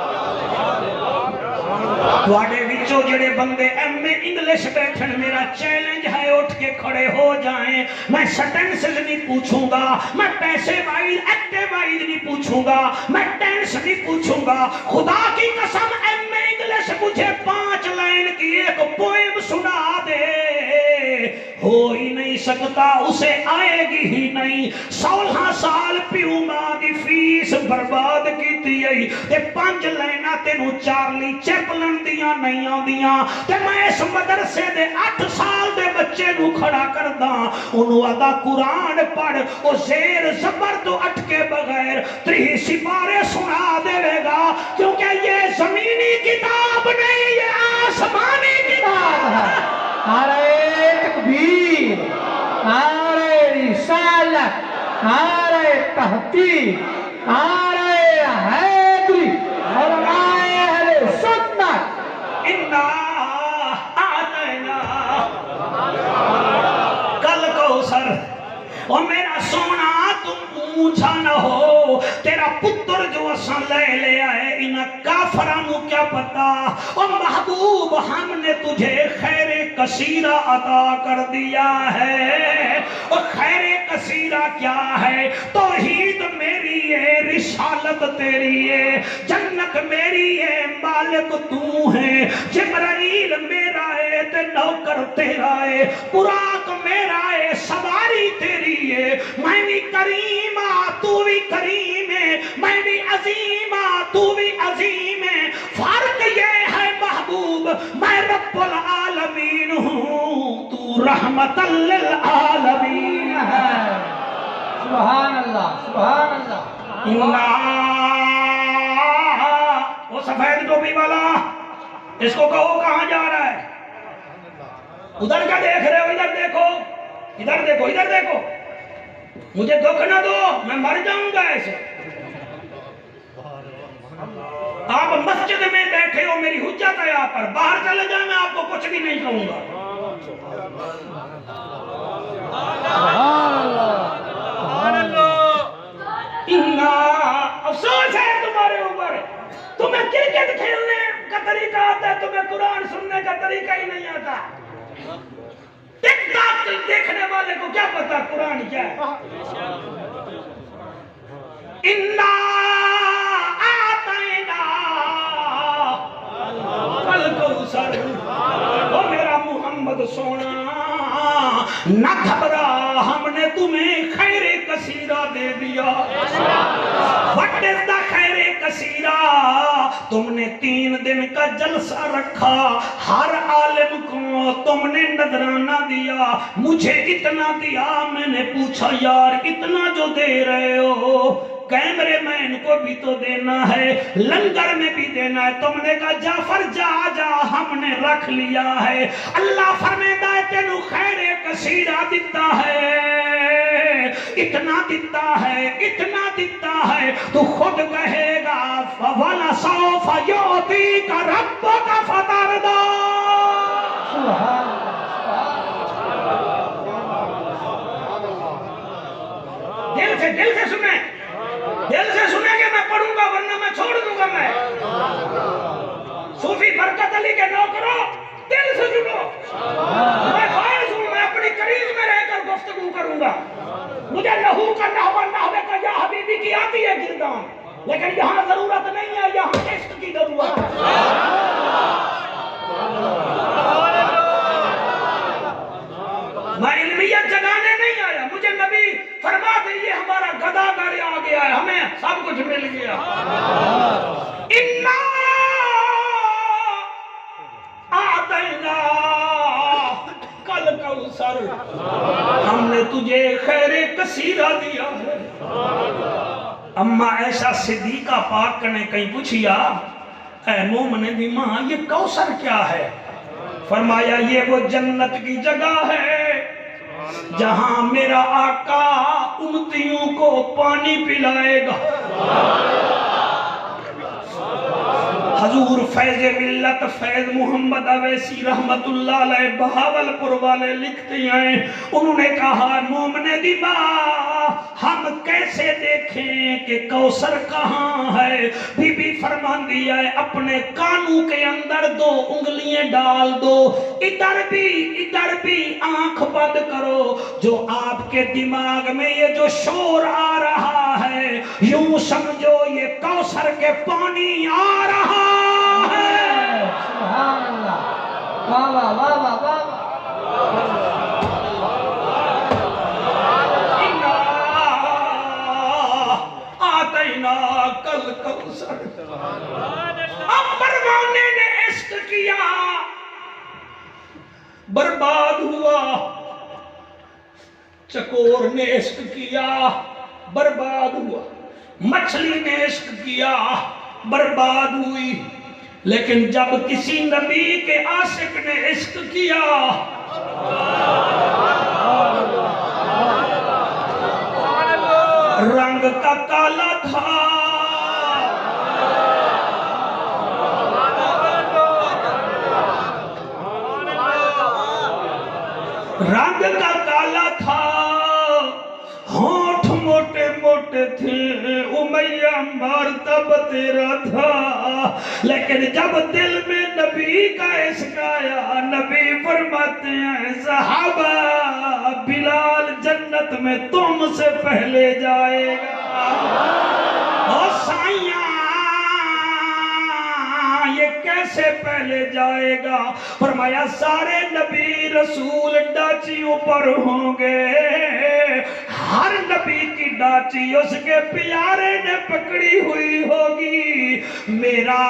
تواڈے وچوں جڑے بندے ایم اے انگلش بیٹھن، میرا چیلنج ہے اٹھ کے کھڑے ہو جائیں. میں سٹینسز نہیں پوچھوں گا، میں پیسے وائز ایکٹیو وائز نہیں پوچھوں گا، میں ٹینس نہیں پوچھوں گا. خدا کی قسم ایم اے انگلش مجھے 5 لائن کی ایک پوئم سنا دے، ہو ہی نہیں سکتا، اسے آئے گی ہی نہیں. 16 سال پیو ماں دی فیس برباد کیتی ہے تے 5 لائناں تینوں چارلی چیپلن دیاں نہیں آندیاں. تے میں اس مدرسے دے 8 سال دے بچے نو کھڑا کردا، اونوں آدا قرآن پڑھ، او زیر زبر تو اٹکے بغیر 3 سپارے سنا دے گا، کیونکہ یہ زمینی کتاب نہیں، یہ آسمانی کتاب ہے. نعرہ تکبیر، نعرہ رسالت، نعرہ تحقیق، نعرہ حیدری، علماء اہل سنت. انا آتینا کل کوثر. اور میرا سونا تم اونچا نہ ہو، تیرا پتر جو اساں لے آئے انہاں کافراں نو کیا پتا. اور محبوب ہم نے تجھے خیر کثیرہ عطا کر دیا ہے. اور خیر کثیرہ کیا ہے؟ توحید میری ہے، رسالت تیری ہے، جنت میری ہے، مالک تو ہے. جبرائیل میرا ہے تے نوکر تیرا ہے، براق میرا ہے، سواری تیری ہے. میں بھی کریم تو بھی کریم ہے، میں بھی عظیم تو بھی عظیم ہے. فرق یہ ہے محبوب، میں رب العالمین ہوں، تو رحمت للعالمین ہے. سبحان اللہ، سبحان اللہ. وہ سفید ٹوپی والا، اس کو کہو کہاں جا رہا ہے؟ ادھر کیا دیکھ رہے ہو؟ ادھر دیکھو، ادھر دیکھو، ادھر دیکھو. مجھے دکھ نہ دو، میں مر جاؤں گا ایسے. آپ مسجد میں بیٹھے ہو، میری حجت ہے آپ پر، باہر چلے جائیں میں آپ کو کچھ بھی نہیں کہوں گا. افسوس ہے تمہارے اوپر، تمہیں کرکٹ کھیلنے کا طریقہ آتا ہے، تمہیں قرآن سننے کا طریقہ ہی نہیں آتا. ٹک ٹاک دیکھنے والے کو کیا پتا قرآن کیا ہے. انا آتینا کل کوثر. او میرا محمد سونا نہ گھبرا، ہم نے تمہیں خیر کثیرہ دے دیا. What is the خیر کثیرہ؟ تم نے 3 دن کا جلسہ رکھا، ہر عالم کو تم نے نذرانہ دیا. مجھے اتنا دیا، میں نے پوچھا یار اتنا جو دے رہے ہو کیمرے مین کو بھی تو دینا ہے، لنگر میں بھی دینا ہے. تم نے کہا جعفر جا جا، ہم نے رکھ لیا ہے. اللہ فرمیدا ہے تینو خیر کثیرہ دیتا ہے، اتنا دیتا ہے، اتنا دیتا ہے، تو خود کہے گا وَلَسَوْفَ يُعْطِيكَ رَبُّكَ فَتَرْضَىٰ. سبحان اللہ. دل سے سنیں، دل سے سنیں گے. میں پڑھوں گا ورنہ میں چھوڑ دوں گا. میں صوفی برکت علی کے نوکروں دل سے سنو. میں خواہش ہوں میں اپنی قریب میں رہ کر گفتگو کروں گا. مجھے لہو کا نحو نحوے کا یا حبیبی کی آتی ہے گردان، لیکن یہاں ضرورت نہیں ہے، یہاں عشق کی ضرورت ہے. میں علمیت جگانے نہیں آیا. مجھے نبی فرماتے یہ ہمارا گداگر آ گیا ہے، ہمیں سب کچھ مل گیا. انا آتینا کل کوثر. کوثر ہم نے تجھے خیر کثیرہ دیا ہے۔ اما ایسا صدیقہ پاک نے کہیں پوچھیا اے مومن دی ماں یہ کوثر کیا ہے؟ فرمایا یہ وہ جنت کی جگہ ہے جہاں میرا آقا امتیوں کو پانی پلائے گا۔ حضور فیض ملت فیض محمد اویسی رحمت اللہ علیہ بہاولپور والے لکھتے ہیں، انہوں نے کہا مومن دی ماں ہم کیسے دیکھیں کہ کوثر کہاں ہے؟ بی بی فرمان دیا ہے اپنے کانوں کے اندر 2 انگلیاں ڈال دو، ادھر بھی آنکھ بند کرو، جو آپ کے دماغ میں یہ جو شور آ رہا ہے یوں سمجھو یہ کوثر کے پانی آ رہا ہے۔ سبحان اللہ، واہ واہ واہ واہ واہ۔ کل کوثر امبروانے نے عشق کیا برباد ہوا، چکور نے عشق کیا برباد ہوا، مچھلی نے عشق کیا برباد ہوئی، لیکن جب کسی نبی کے عاشق نے عشق کیا رنگ کا کالا تھا، رنگ کا کالا تھا، ہونٹ موٹے موٹے تھے، امیہ مرتب تیرا تھا، لیکن جب دل میں نبی کا عشق آیا نبی فرماتے ہیں صحابہ بلال جنت میں تم سے پہلے جائے گا۔ اور سائیاں یہ کیسے پہلے جائے گا؟ فرمایا سارے نبی رسول ڈاچیوں پر ہوں گے، ہر نبی کی ڈاچی اس کے پیارے نے پکڑی ہوئی ہوگی، میرا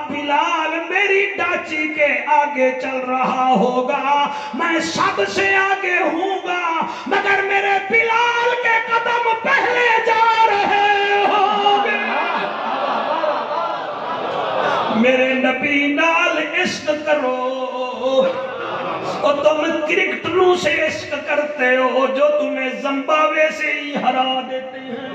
بلال میری ڈاچی کے آگے چل رہا ہوگا، میں سب سے آگے ہوں گا مگر میرے بلال کے قدم پہلے جا رہے ہوں گے۔ میرے نبی نال عشق کرو، اور تم کرکٹروں سے عشق کرتے ہو جو تمہیں زمبابوے سے ہی ہرا دیتے ہیں،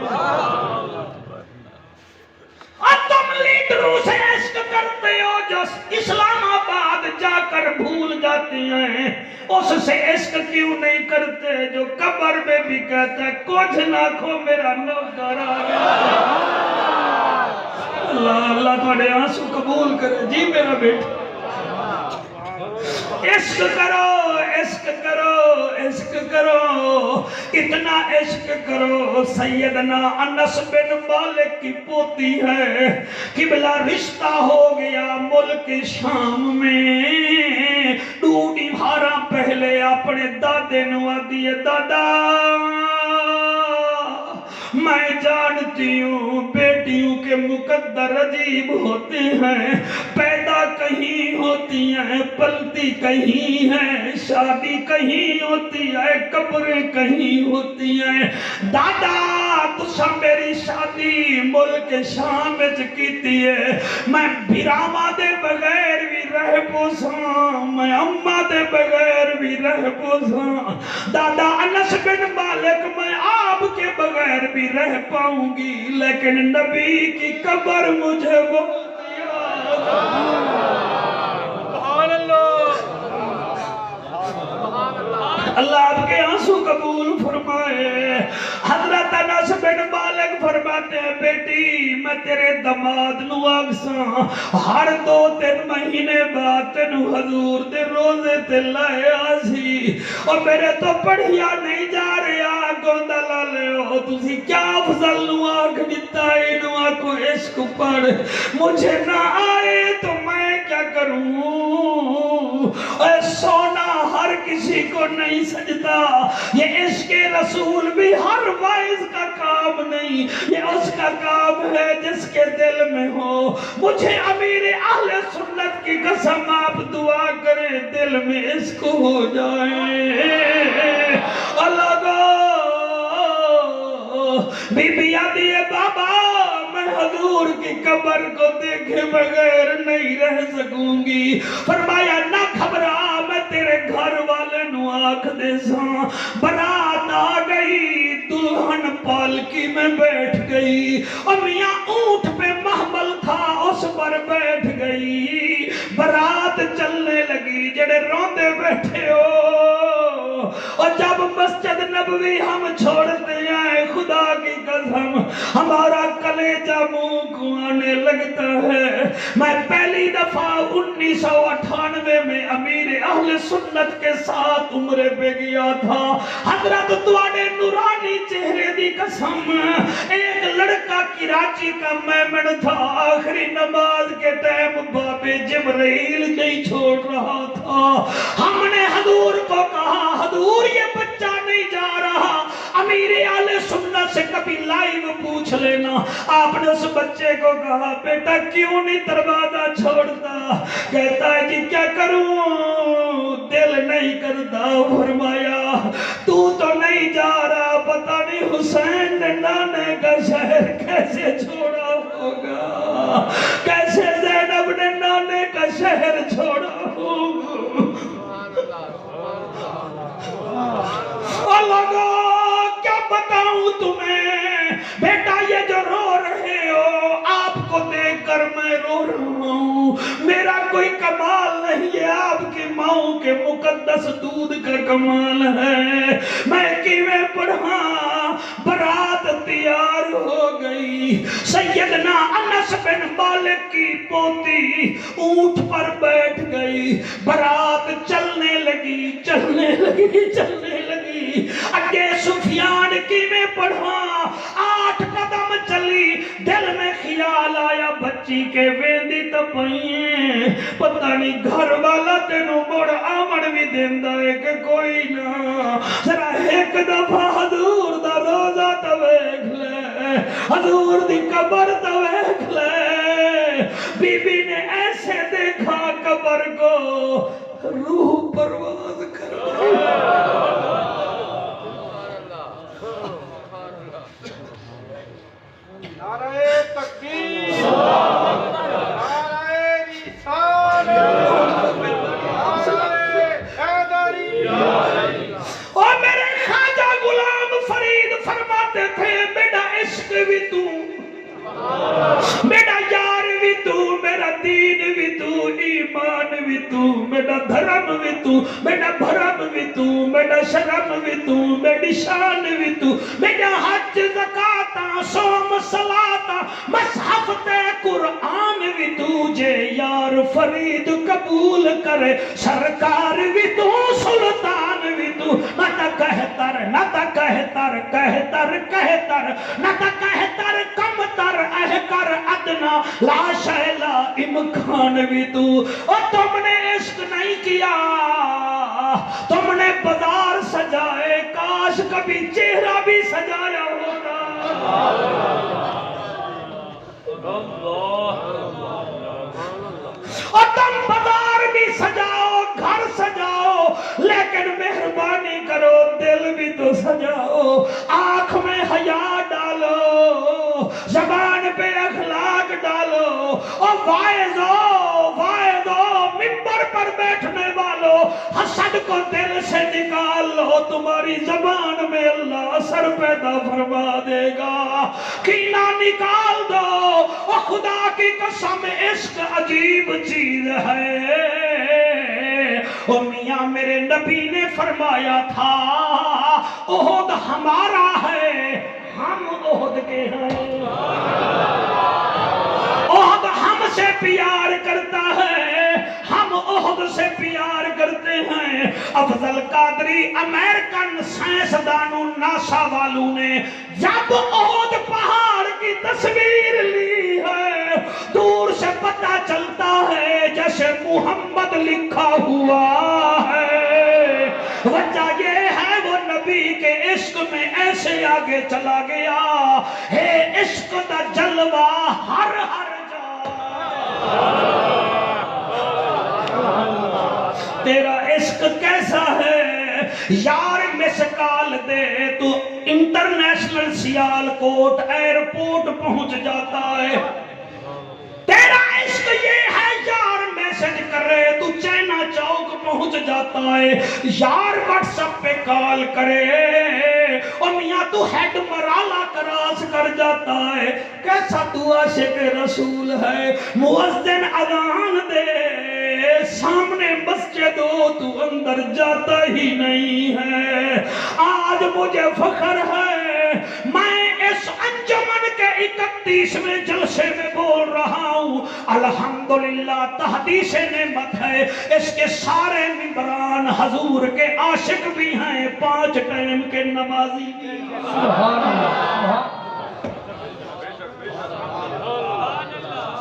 اور تم لیڈروں سے عشق کرتے ہو جو اسلام آباد جا کر بھول جاتے ہیں، اس سے عشق کیوں نہیں کرتے جو قبر میں بھی کہتا ہے کچھ نہ کھو میرا نوکر آ گیا۔ اللہ اللہ تھوڑے آنسو قبول کرے جی میرا بیٹا۔ عشق کرو عشق کرو عشق کرو، اتنا عشق کرو سیدنا انس بن مالک کی پوتی ہے، قبلہ رشتہ ہو گیا ملک شام میں، ڈوڑی بھارا پہلے اپنے دادے نوا دیے دادا میں جانتی ہوں بیٹیوں کے مقدر عجیب ہوتے ہیں، پیدا کہیں ہوتی ہیں پلتی کہیں ہیں، شادی کہیں ہوتی ہے قبریں کہیں ہوتی ہیں، دادا تسا میری شادی ملک شام وچ کیتی ہے، میں بھراواں دے بغیر بھی رہ پوساں، میں اماں دے بغیر بھی رہ پوساں، دادا انس بن مالک میں آپ کے بغیر بھی رہ پاؤں گی، لیکن نبی کی قبر مجھے بولتی ہے۔ سبحان اللہ آپ کے آنسو قبول فرمائے۔ حضرت انس بن مالک فرماتے ہیں بیٹی میں تیرے دماد نو آگساں ہر 2-3 مہینے بعد تینو حضور دے روزے تے لائے آسی، اور میرے تو پڑھیا نہیں جا رہا گوندہ لالے ہو تسی کیا افضل نو آگ دیتا ہے نو آکو عشق پڑھ، مجھے نہ آئے تو میں کیا کروں؟ اے سونا ہر کسی کو نہیں سجدہ، یہ عشق رسول بھی ہر وائز کا کام کام نہیں، یہ اس کا کام ہے جس کے دل میں ہو۔ مجھے امیر اہل سنت کی قسم آپ دعا کریں دل میں عشق ہو جائے۔ اللہ بی بی آدھی ہے بابا میں حضور کی قبر کو دیکھے بغیر نہیں رہ سکوں گی۔ فرمایا نہ گھبرا، میں تیرے گھر والے نو آکھ دے ساں برات آ گئی، دلہن پالکی میں بیٹھ گئی، اور میاں اونٹ پہ محمل تھا اس پر بیٹھ گئی، برات چلنے لگی، جڑے روندے بیٹھے ہو، اور جب مسجد نبوی ہم چھوڑتے ہیں خدا کی قسم ہمارا کلیجہ منہ کو آنے لگتا ہے۔ میں پہلی دفعہ 1998 میں امیر اہل سنت کے ساتھ عمرے پہ گیا تھا۔ حضرت تواڈے نورانی چہرے دی قسم ایک لڑکا کراچی کا میمن تھا، آخری نماز کے ٹائم بابے جبرائیل نہیں چھوڑ رہا تھا۔ ہم نے حضور کو کہا حضور یہ بچہ نہیں جا رہا، امیر اہل سنت سے کبھی لائیو پوچھ لینا۔ آپ نے اس بچے کو کہا بیٹا کیوں نہیں دروازہ چھوڑتا؟ کہتا ہے جی کیا کروں دل نہیں کرتا۔ فرمایا تو نہیں جا رہا، پتہ نہیں حسین نے نانے کا شہر کیسے چھوڑا ہوگا، کیسے زینب نے نانے کا شہر چھوڑا ہوگا۔ اللہ کیا بتاؤں تمہیں بیٹا، یہ جو رو رہے ہو آپ کو دیکھ کر میں رو رہا ہوں، میرا کوئی کمال نہیں ہے، آپ کی ماؤں کے مقدس دودھ کا کمال ہے۔ میں کیویں پڑھا، برات تیار ہو گئی، سیدنا انس بن مالک کی پوتی اونٹ پر بیٹھ گئی، برات چلنے لگی چلنے لگی چلنے لگی، اگے سفیان کی میں پڑھا 8 قدم چلی، دل میں خیال آیا بچی کے ویندی تپائیں، پتہ نہیں گھر والا تینوں مڑ آمن بھی دیندہ ہے کہ کوئی نہ، ذرا ایک دفعہ حضور دا روزہ تو ویکھ لے، حضور دی قبر تو ویکھ لے۔ بی بی نے ایسے دیکھا قبر کو، روح پرواز کر گئی۔ نعرہ تکبیر، نعرہ رسالت، نعرہ حیدری۔ اور میرے خواجہ غلام فرید فرماتے تھے میرا عشق بھی تو، میرا یار بھی تو، میرا دین بھی تو، ایمان بھی تو، میرا دھرم بھی تو، میرا بھرم بھی تو، میرا شرم بھی تو، میری شان بھی تو، میرا حج زکاة صوم صلاة مصحف تے قرآن بھی تو، جے یار فرید قبول کرے سرکار بھی تو، سلطان بھی تو، نہ تا کہتر نہ تا کہتر کہتر کہتر نہ تا کہتر کم تر احکر ادنا لا شیلا امکان بھی تو۔ اور تم نے عشق نہیں کیا، تم نے بازار سجائے، کاش کبھی چہرہ بھی سجایا ہوتا۔ اور تم بازار بھی سجاؤ، گھر سجاؤ، لیکن مہربانی کرو دل بھی تو سجاؤ، آنکھ میں حیا ڈالو، زبان پہ اخلاق ڈالو، اور وائزو منبر پر بیٹھنے والو حسد کو دل سے نکال لو، تمہاری زبان میں اللہ اثر پیدا فرما دے گا، کینہ نکال دو، اور خدا کی قسم عشق عجیب چیز ہے۔ او میاں میرے نبی نے فرمایا تھا احد ہمارا ہے، ہم احد کے ہیں، احد ہم سے پیار کرتا ہے، ہم احد سے پیار کرتے ہیں۔ افضل قادری امریکن سائنسدانوں ناسا والوں نے جب احد پہاڑ کی تصویر لی ہے، دور سے پتہ چلتا ہے جیسے محمد لکھا ہوا ہے، وجہ یہ ہے وہ نبی کے عشق میں ایسے کیسے آگے چلا گیا ہے عشق دا جلوہ ہر ہر جا تیرا عشق کیسا ہے یار مسکال دے تو انٹرنیشنل سیالکوٹ ایئرپورٹ پہنچ جاتا ہے تیرا عشق یہ ہے یار میسج کرے تو چینا چوک پہنچ جاتا ہے یار واٹس ایپ پہ کال کرے اور میاں تو ہیڈ مرالا کراس کر جاتا ہے کیسا تو عاشق رسول ہے مؤذن اذان دے سامنے مسجد ہو تو اندر جاتا ہی نہیں ہے آج مجھے فخر ہے میں اس انجمن کے 31ویں جلسے میں بول رہا ہوں الحمدللہ تحدیث نعمت ہے اس کے سارے ممبران حضور کے عاشق بھی ہیں 5 ٹائم کے نمازی بھی ہیں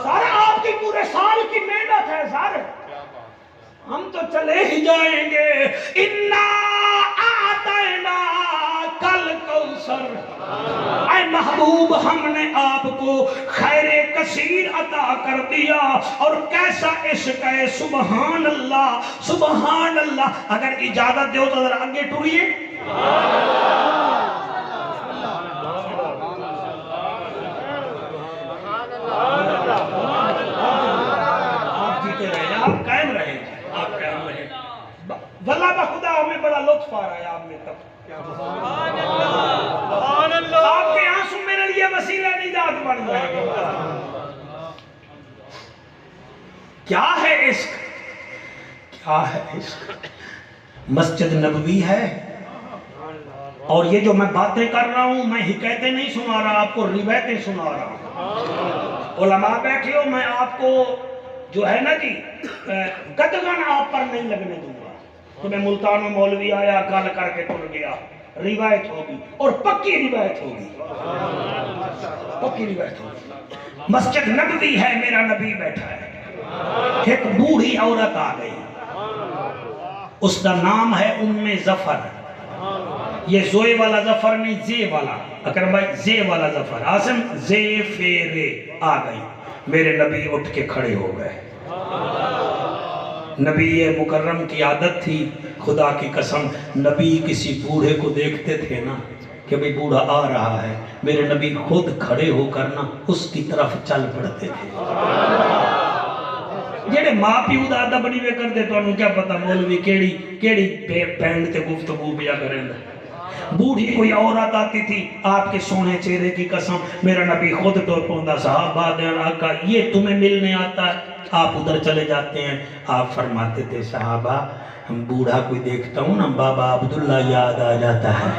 سارا آپ کی پورے سال کی محنت ہے سارے ہم تو چلے ہی جائیں گے اِنَّا آتَيْنَا کل کوثر اے محبوب ہم نے آپ کو خیر کثیر عطا کر دیا اور کیسا عشق ہے سبحان اللہ اگر اجازت دو تو ذرا آگے ٹوریے آپ جیتے رہے آپ قائم رہے واللہ بخدا ہمیں بڑا لطف آ رہا ہے آپ میں تب آپ کے آنسو میرے لیے وسیلہ نجات بن جائے گا کیا ہے عشق مسجد نبوی ہے اور یہ جو میں باتیں کر رہا ہوں میں حکایتیں نہیں سنا رہا آپ کو روایتیں سنا رہا ہوں علماء بیٹھے ہو میں آپ کو جو ہے نا جی قدغن آپ پر نہیں لگنے دوں گا تو میں ملتان میں مولوی آیا گل کر کے ٹر گیا روایت ہوگی اور پکی روایت ہوگی مسجد نبوی ہے میرا نبی بیٹھا ہے ایک بوڑھی عورت آ گئی اس کا نام ہے ام ظفر یہ زوئے والا ظفر نہیں زے والا اکرم بھائی زے والا ظفر آسم زے فیرے آ گئی میرے نبی اٹھ کے کھڑے ہو گئے نبی مکرم کی عادت تھی خدا کی قسم نبی کسی بوڑھے کو دیکھتے تھے نا کہ بھئی بوڑھا آ رہا ہے میرے نبی خود کھڑے ہو کر نا اس کی طرف چل پڑتے تھے جیڑے ماں پیو دا ادب نہیں وے کردے تو انہوں کیا پتا مولوی کیڑی بینڈ تے گفتگو پیا کریں بوڑھی کوئی عورت آتی تھی آپ کے سونے چہرے کی قسم میرا نبی خود ٹور پوندا صحابہ دین آقا یہ تمہیں ملنے آتا ہے آپ ادھر چلے جاتے ہیں آپ فرماتے تھے صحابہ بوڑھا کوئی دیکھتا ہوں نا بابا عبداللہ یاد آ جاتا ہے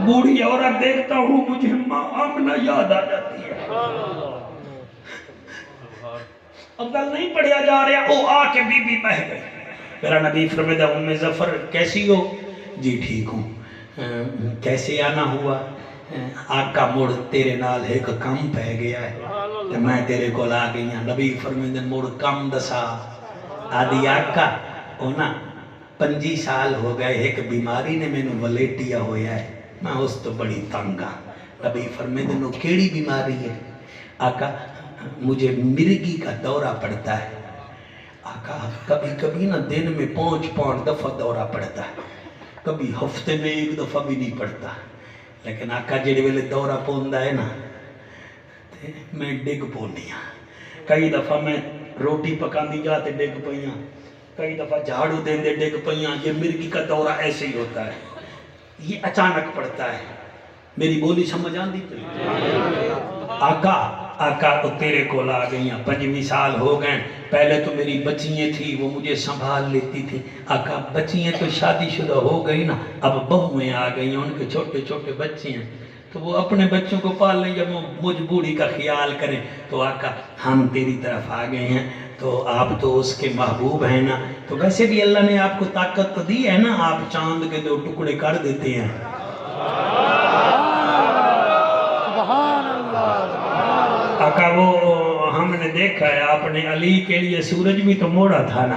بوڑھی عورت دیکھتا ہوں مجھے ماں آمنہ یاد آ جاتی ہے افضل نہیں پڑھیا جا رہا وہ آ کے بی بی بہ گئی میرا نبی فرمایا ام ظفر کیسی ہو جی ٹھیک ہوں کیسے آنا ہوا آقا مڑ تیرے نال ایک کم پہ گیا ہے میں تیرے کو لا گئی ہوں نبی فرمایا مڑ کم دسا آدھی آقا ہونا 25 سال ہو گئے ایک بیماری نے میں نے ولیٹیا ہویا ہے میں اس تو بڑی تنگا نبی فرمایا نو کیڑی بیماری ہے آقا مجھے مرگی کا دورہ پڑتا ہے آقا کبھی کبھی نا دن میں 5 دفعہ دورہ پڑتا ہے کبھی ہفتے میں 1 دفعہ بھی نہیں پڑتا لیکن آقا جڑے ویلے دورہ پوندا ہے نا میں ڈگ پونی ہاں کئی دفعہ میں روٹی پکاندی جاتے ڈگ پئیاں کئی دفعہ جھاڑو دین دے ڈگ پئیاں یہ مرگی کا دورہ ایسے ہی ہوتا ہے یہ اچانک پڑتا ہے میری بولی سمجھ آندی آقا تو تیرے کو لا گئی ہیں 25 سال ہو گئے پہلے تو میری بچیاں تھی وہ مجھے سنبھال لیتی تھی آقا بچیاں تو شادی شدہ ہو گئی نا اب بہویں آ گئی ہیں ان کے چھوٹے چھوٹے بچے ہیں تو وہ اپنے بچوں کو پال لیں جب وہ مجھ بوڑھی کا خیال کریں تو آقا ہم تیری طرف آ گئے ہیں تو آپ تو اس کے محبوب ہیں نا تو ویسے بھی اللہ نے آپ کو طاقت تو دی ہے نا آپ چاند کے 2 ٹکڑے کر دیتے ہیں آقا وہ ہم نے دیکھا ہے آپ نے علی کے لیے سورج بھی تو موڑا تھا نا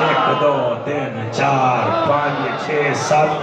1 2 3 4 5 6 7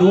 2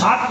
7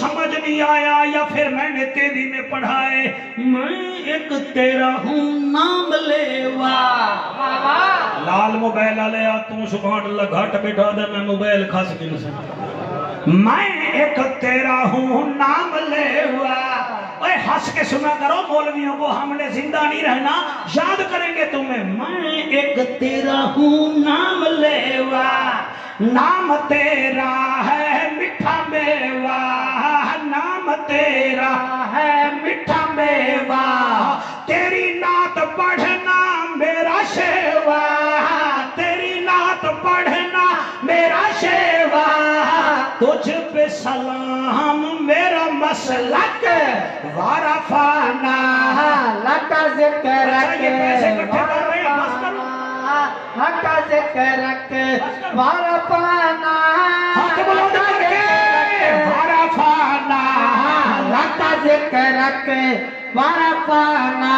سمجھ نہیں آیا یا پھر میں نے تیزی میں پڑھا ہے. میں ایک تیرا ہوں نام لیوا. لال موبائل والے تو سبحان اللہ گھٹ بٹھا دے میں موبائل کھس کے نہ سکتا. میں ایک تیرا ہوں نام لیوا. اے ہنس کے سنا کرو مولویوں کو, ہم نے زندہ نہیں رہنا, یاد کریں گے تمہیں. میں ایک تیرا ہوں نام لیوا, نام تیرا ہے میٹھا میوا, نام تیرا ہے میٹھا میوا, تیری نعت پڑھنا میرا شیوا, تیری نعت پڑھنا میرا شیوا, تجھ پہ سلام میرا مسلک وارفانا. لکا ذکر یہ پیسے اکٹھے کر رہے ہیں, بس کرو. لکا ذکر وارفانا. ہاتھ بلند کر کے وارفانا. لکا ذکر وارفانا.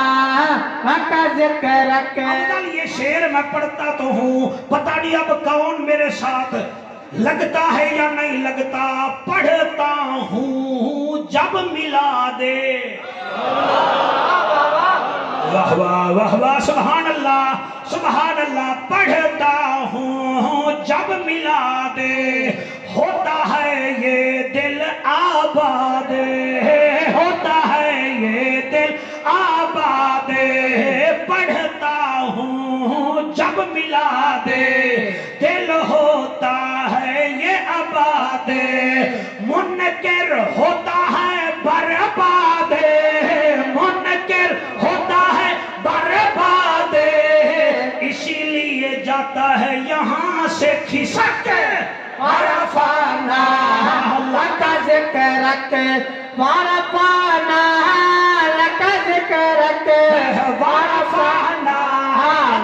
لکا ذکر. افضل یہ شعر میں پڑھتا تو ہوں, پتہ نہیں اب کون میرے ساتھ لگتا ہے یا نہیں لگتا. پڑھتا ہوں جب ملا دے. واہ واہ واہ واہ, سبحان اللہ سبحان اللہ. پڑھتا ہوں جب ملا دے, ہوتا ہے یہ دل آباد, ہوتا ہے یہ دل آباد. پڑھتا ہوں جب ملا دے, دل ہوتا ہے یہ آباد. منکر ہوتا ہے برباد, منکر ہوتا ہے برباد. اسی لیے جاتا ہے یہاں سے کھسک وارفانا. لکا ذکر وارفانا. لکا ذکر وارفانا.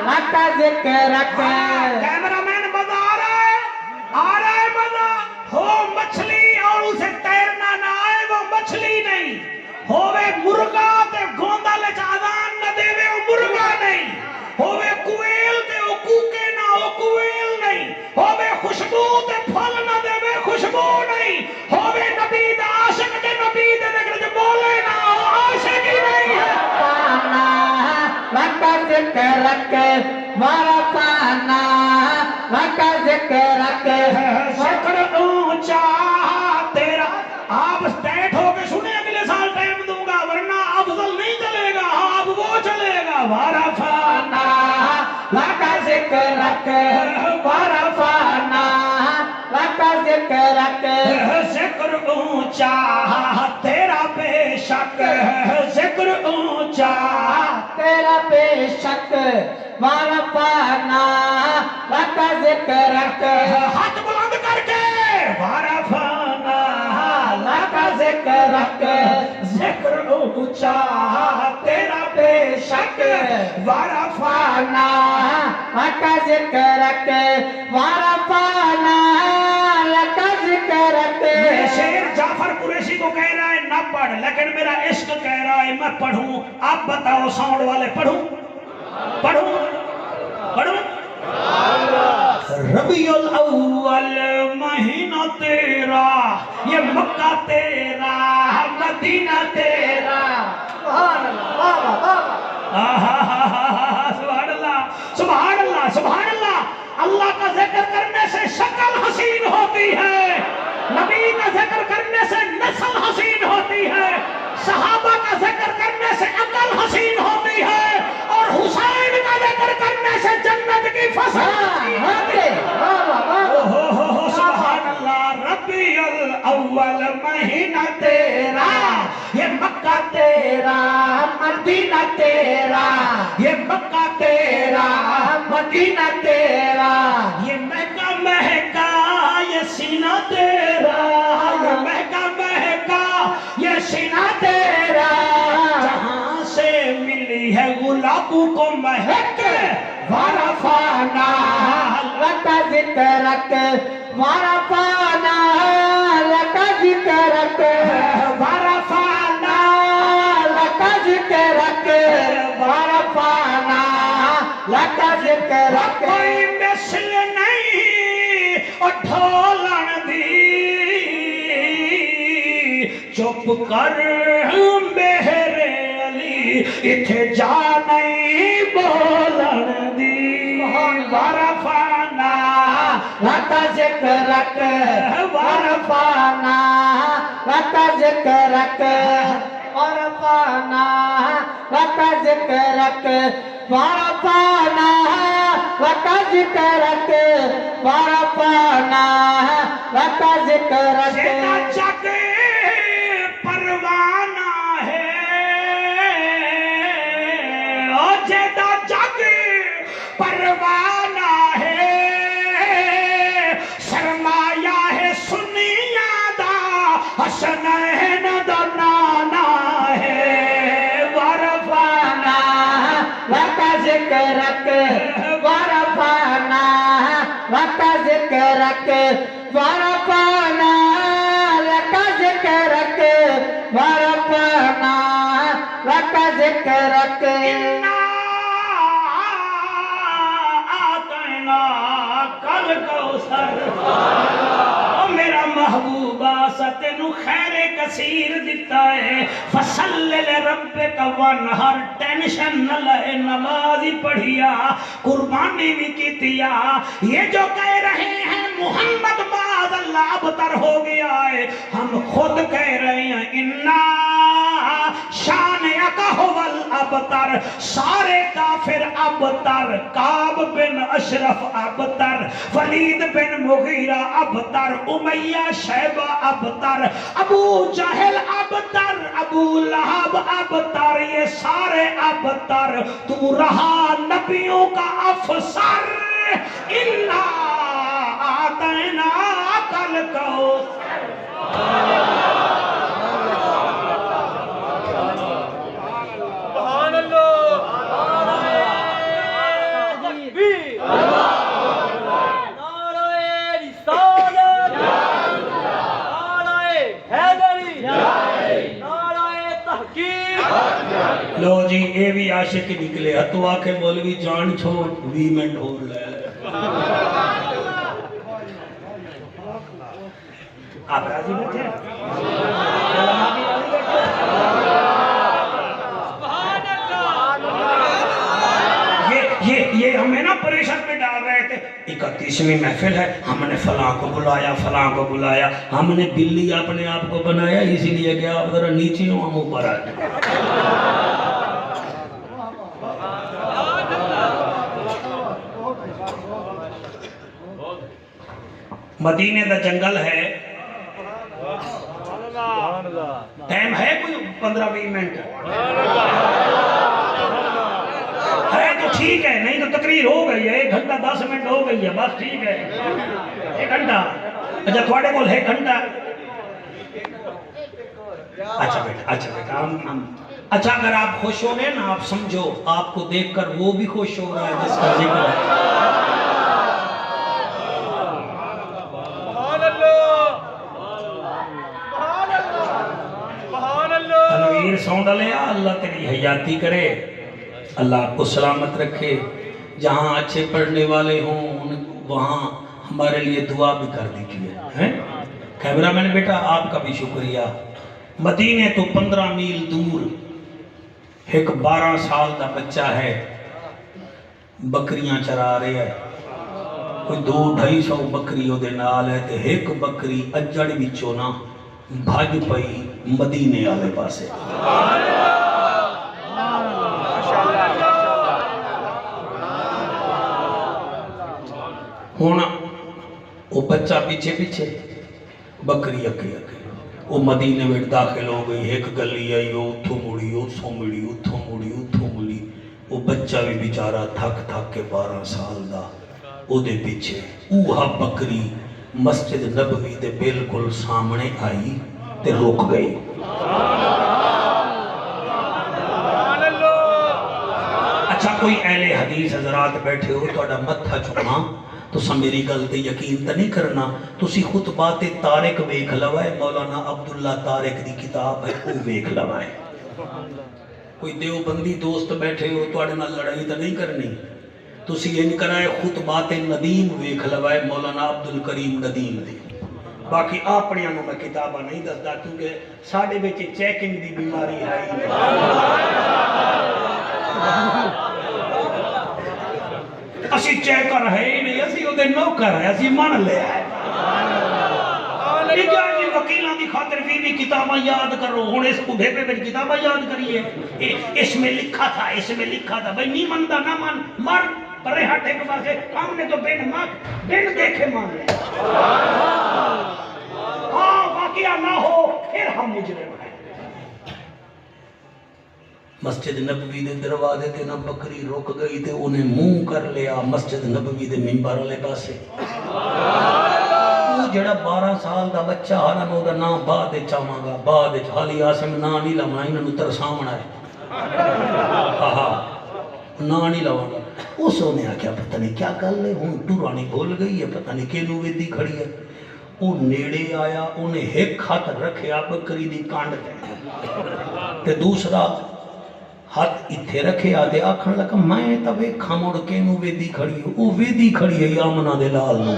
لکا ذکر. کیمرہ مین مزہ آ رہا ہے مزہ. ہو مچھلی اور اسے تیرنا نہ آئے وہ مچھلی نہیں. ہووے مرغا تے گوندا لچ آدان نہ دے وے وہ مرغا نہیں. ہووے کویل تے او کوکے نہ او کویل نہیں. ہووے خوشبو تے پھل نہ دے وے خوشبو نہیں. ہووے نبی دا عاشق تے نبی دے ذکر جو بولے نہ او عاشق ہی نہیں ہے. لکا ذکر وارفانا. لکا ذکر. ذکر اونچا تیرا. آپ اسٹیٹ ہو کے سنے, اگلے سال ٹائم دوں گا ورنہ افضل نہیں چلے گا. ہاں اب وہ چلے گا. وارفانا. لکا ذکر وارفانا. لکا ذکر. ذکر اونچا تیرا بے شک, ذکر اونچا تیرا بے شک وارفانا. لکا ذکر. ہاتھ بلند کر کے وارفانا. لکا ذکر. ذکر اونچا تیرا بے شک وارفانا. لکا ذکر وارفانا. لکا ذکر. یہ شعر جعفر قریشی کو کہہ رہا ہے نہ پڑھ, لیکن میرا عشق کہہ رہا ہے میں پڑھوں. آپ بتاؤ ساؤنڈ والے, پڑھوں پڑھوں پڑھوں. ربیع الاول مہینہ تیرا, یہ مکہ تیرا, مدینہ تیرا. سبحان اللہ سبحان اللہ سبحان اللہ. اللہ کا ذکر کرنے سے شکل حسین ہوتی ہے, نبی کا ذکر کرنے سے نسل حسین ہوتی ہے, صحابہ کا ذکر کرنے سے عقل حسین ہوتی ہے, اور حسین کا ذکر کرنے سے جنت کی فصل ہوتی ہے. سبحان اللہ. ربیع الاول مہینہ تیرا, یہ مکہ تیرا, مدینہ تیرا, یہ مکہ تیرا, مدینہ تیرا, یہ مہکا مہکا یہ سینہ تیرا, یہ مہکا مہکا یہ سینہ تیرا. جہاں سے ملی ہے گلابوں کو مہک وارفانا. لکا ذکر وارفانا. لکا ذکر وارفانا. لکا ذکر وارفانا. لکا ذکر. کوئی مثل نہیں اور ڈھولن دی چپ کر میرے علی اتھے جا نہیں بولن دی ورفانا لک ذکرک ورفانا لک ذکرک ورفانا لک ذکرک ورفانا لک ذکرک ورفانا لک ذکرک جینا جگ پروانہ ہے او جینا جگ پروانہ ہے سرمایہ ہے سنیاں دا حسنین دا نانا ہے ورفانا لک ذکرک ورفانا لک ذکرک ورفانا لک ذکرک ورفانا لک ذکرک آتینا کل کوثر میرا محبوبہ ستنو خیر کثیر دیتا ہے فصل لربک ونہر ٹینشن نہ لے نمازی پڑھیا قربانی بھی کیتیا یہ جو کہہ رہے ہیں محمد باز اللہ ابتر ہو گیا ہے ہم خود کہہ رہے ہیں انا شان اکہول ابتر سارے کافر ابتر کعب بن اشرف ابتر ولید بن مغیرہ ابتر امیہ شیبہ ابتر ابو جہل ابتر ابو لہب ابتر یہ سارے ابتر تو رہا نبیوں کا افسر انا آتینا کل کوثر سبحان اللہ لو جی اے بھی عاشق نکلے ہتوا کے مولوی جان چھوڑ 20 منٹ ہو لے آپ راضی بیٹھے یہ ہمیں نا پریشر پہ ڈال رہے تھے 31ویں محفل ہے ہم نے فلاں کو بلایا فلاں کو بلایا ہم نے بلی اپنے آپ کو بنایا اسی لیے کہ آپ ذرا نیچے ہوں ہم اوپر آ جائیں مدینے دا جنگل ہے ٹائم ہے کوئی 15-20 منٹ ہے تو ٹھیک ہے نہیں تو تقریر ہو گئی ہے 1 گھنٹہ 10 منٹ ہو گئی ہے بس ٹھیک ہے 1 گھنٹہ اچھا تھوڑے کول 1 گھنٹہ اچھا بیٹا اچھا اگر آپ خوش ہو رہے ہیں نا آپ سمجھو آپ کو دیکھ کر وہ بھی خوش ہو رہا ہے جس کا ذکر ہے تنویر سونڈ لیا اللہ تیری حیاتی کرے اللہ آپ کو سلامت رکھے جہاں اچھے پڑھنے والے ہوں وہاں ہمارے لیے دعا بھی کر دیجئے کیمرہ مین بیٹا آپ کا بھی شکریہ مدینے تو 15 میل دور ایک 12 سال دا بچہ ہے بکریاں چرا رہے ہے کوئی 200-250 بکری ہو دے نال ہے تے ایک بکری اجڑ بچوں نا بھاج پئی مدینے آلے پاسے ہونا وہ بچہ پیچھے پیچھے بکری اکے وہ مدینے میں داخل ہو گئی ایک گلی آئی وہ اتھو مڑی اتھو مڑی اتھو مڑی اتھو مڑی وہ بچہ بھی بیچارہ تھک کے 12 سال دا او دے پیچھے اوہا بکری مسجد نبوی دے بالکل سامنے آئی تے رک گئی اچھا کوئی اہل حدیث حضرات بیٹھے ہو تو اڈا متھا چکنا تو سا میری گلتے یقین تا نہیں کرنا تو سی خطبات طارق ویکھ لوائے مولانا عبداللہ طارق دی کتاب ہے وہ ویکھ لوائے کوئی دیوبندی دوست بیٹھے ہو تو اڈنا لڑائی تا نہیں کرنی تو سی ان کرائے خطبات ندیم ویکھ لوائے مولانا عبدالکریم ندیم دی باقی اپنیاں نوں میں کتاباں نہیں دسدا کیونکہ ساڈے وچ چیکنگ دی بیماری ہے اسی چیکر ہے ہی نہیں، اسی وہ نوکر ہے، اسی من لیا ہے وکیلاں دی خاطر بھی کتاباں یاد کرو، ہن اس بوڑھے پہ کتاباں یاد کریے، اس میں لکھا تھا، اس میں لکھا تھا، بھائی نہیں منتا نہ من، مر پرے ہٹ ایک پاسے، ہم نے تو بن دیکھے مان لے، ہاں واقعہ نہ ہو پھر ہم مجرم ہیں۔ مسجد نبوی دے دروازے تے نہ بکری رک گئی تے انہیں منہ کر لیا مسجد نبوی دے منبر والے پاسے، جڑا 12 سال دا بچہ ہانا میں دا نام بعد چاہاں گا، بعد حالی آسم نا نہیں لما، انہوں ترسامنا ہے، نا نہیں لوا گا۔ اس نے آکھیا پتہ نہیں کیا گل ہے، ہن ٹورانی بھول گئی ہے، پتہ نہیں کینو ویدی کھڑی ہے۔ وہ نیڑے آیا، انہیں ایک ہاتھ رکھیا بکری دی کانڈ تے دوسرا ہاتھ اتھے رکھے آدھے آکھن لگا میں تا ویکھا مڑ کینو ویدی کھڑی ہے، وہ ویدی کھڑی ہے آمنہ دے لال نو۔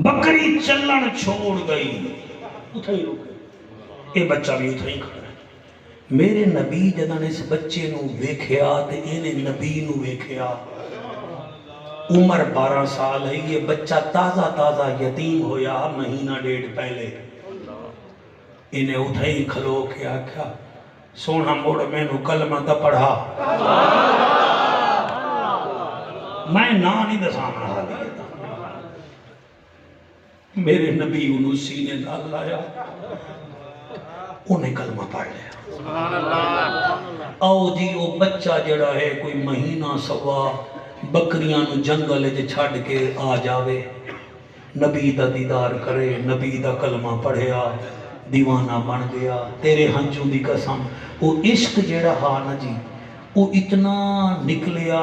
بکری چلن چھوڑ گئی، اتھا ہی رک گئی، یہ بچہ بھی اتھا ہی کھڑا ہے۔ میرے نبی جدن اس بچے نو ویکھیا تے انہیں نبی نو ویکھیا، عمر 12 سال ہے، یہ بچہ تازہ یتیم ہویا مہینہ ڈیڑھ پہلے، انہیں اتھا ہی کھلو کے آکھیا سونا موڑ میں نو کلمہ دا پڑھا، میں نا نہیں دسان رہا دیا، میرے نبی انہوں سینے نال لایا، انہیں کلمہ پڑھ لیا۔ آؤ جی وہ بچہ جڑا ہے کوئی مہینہ سوا بکریاں نو جنگل جے چھڑ کے آ جاوے، نبی دا دیدار کرے، نبی دا کلمہ پڑھیا، دیوانہ بن گیا۔ تیرے ہنچوں دی قسم وہ عشق جڑا ہا نا جی، وہ اتنا نکلیا،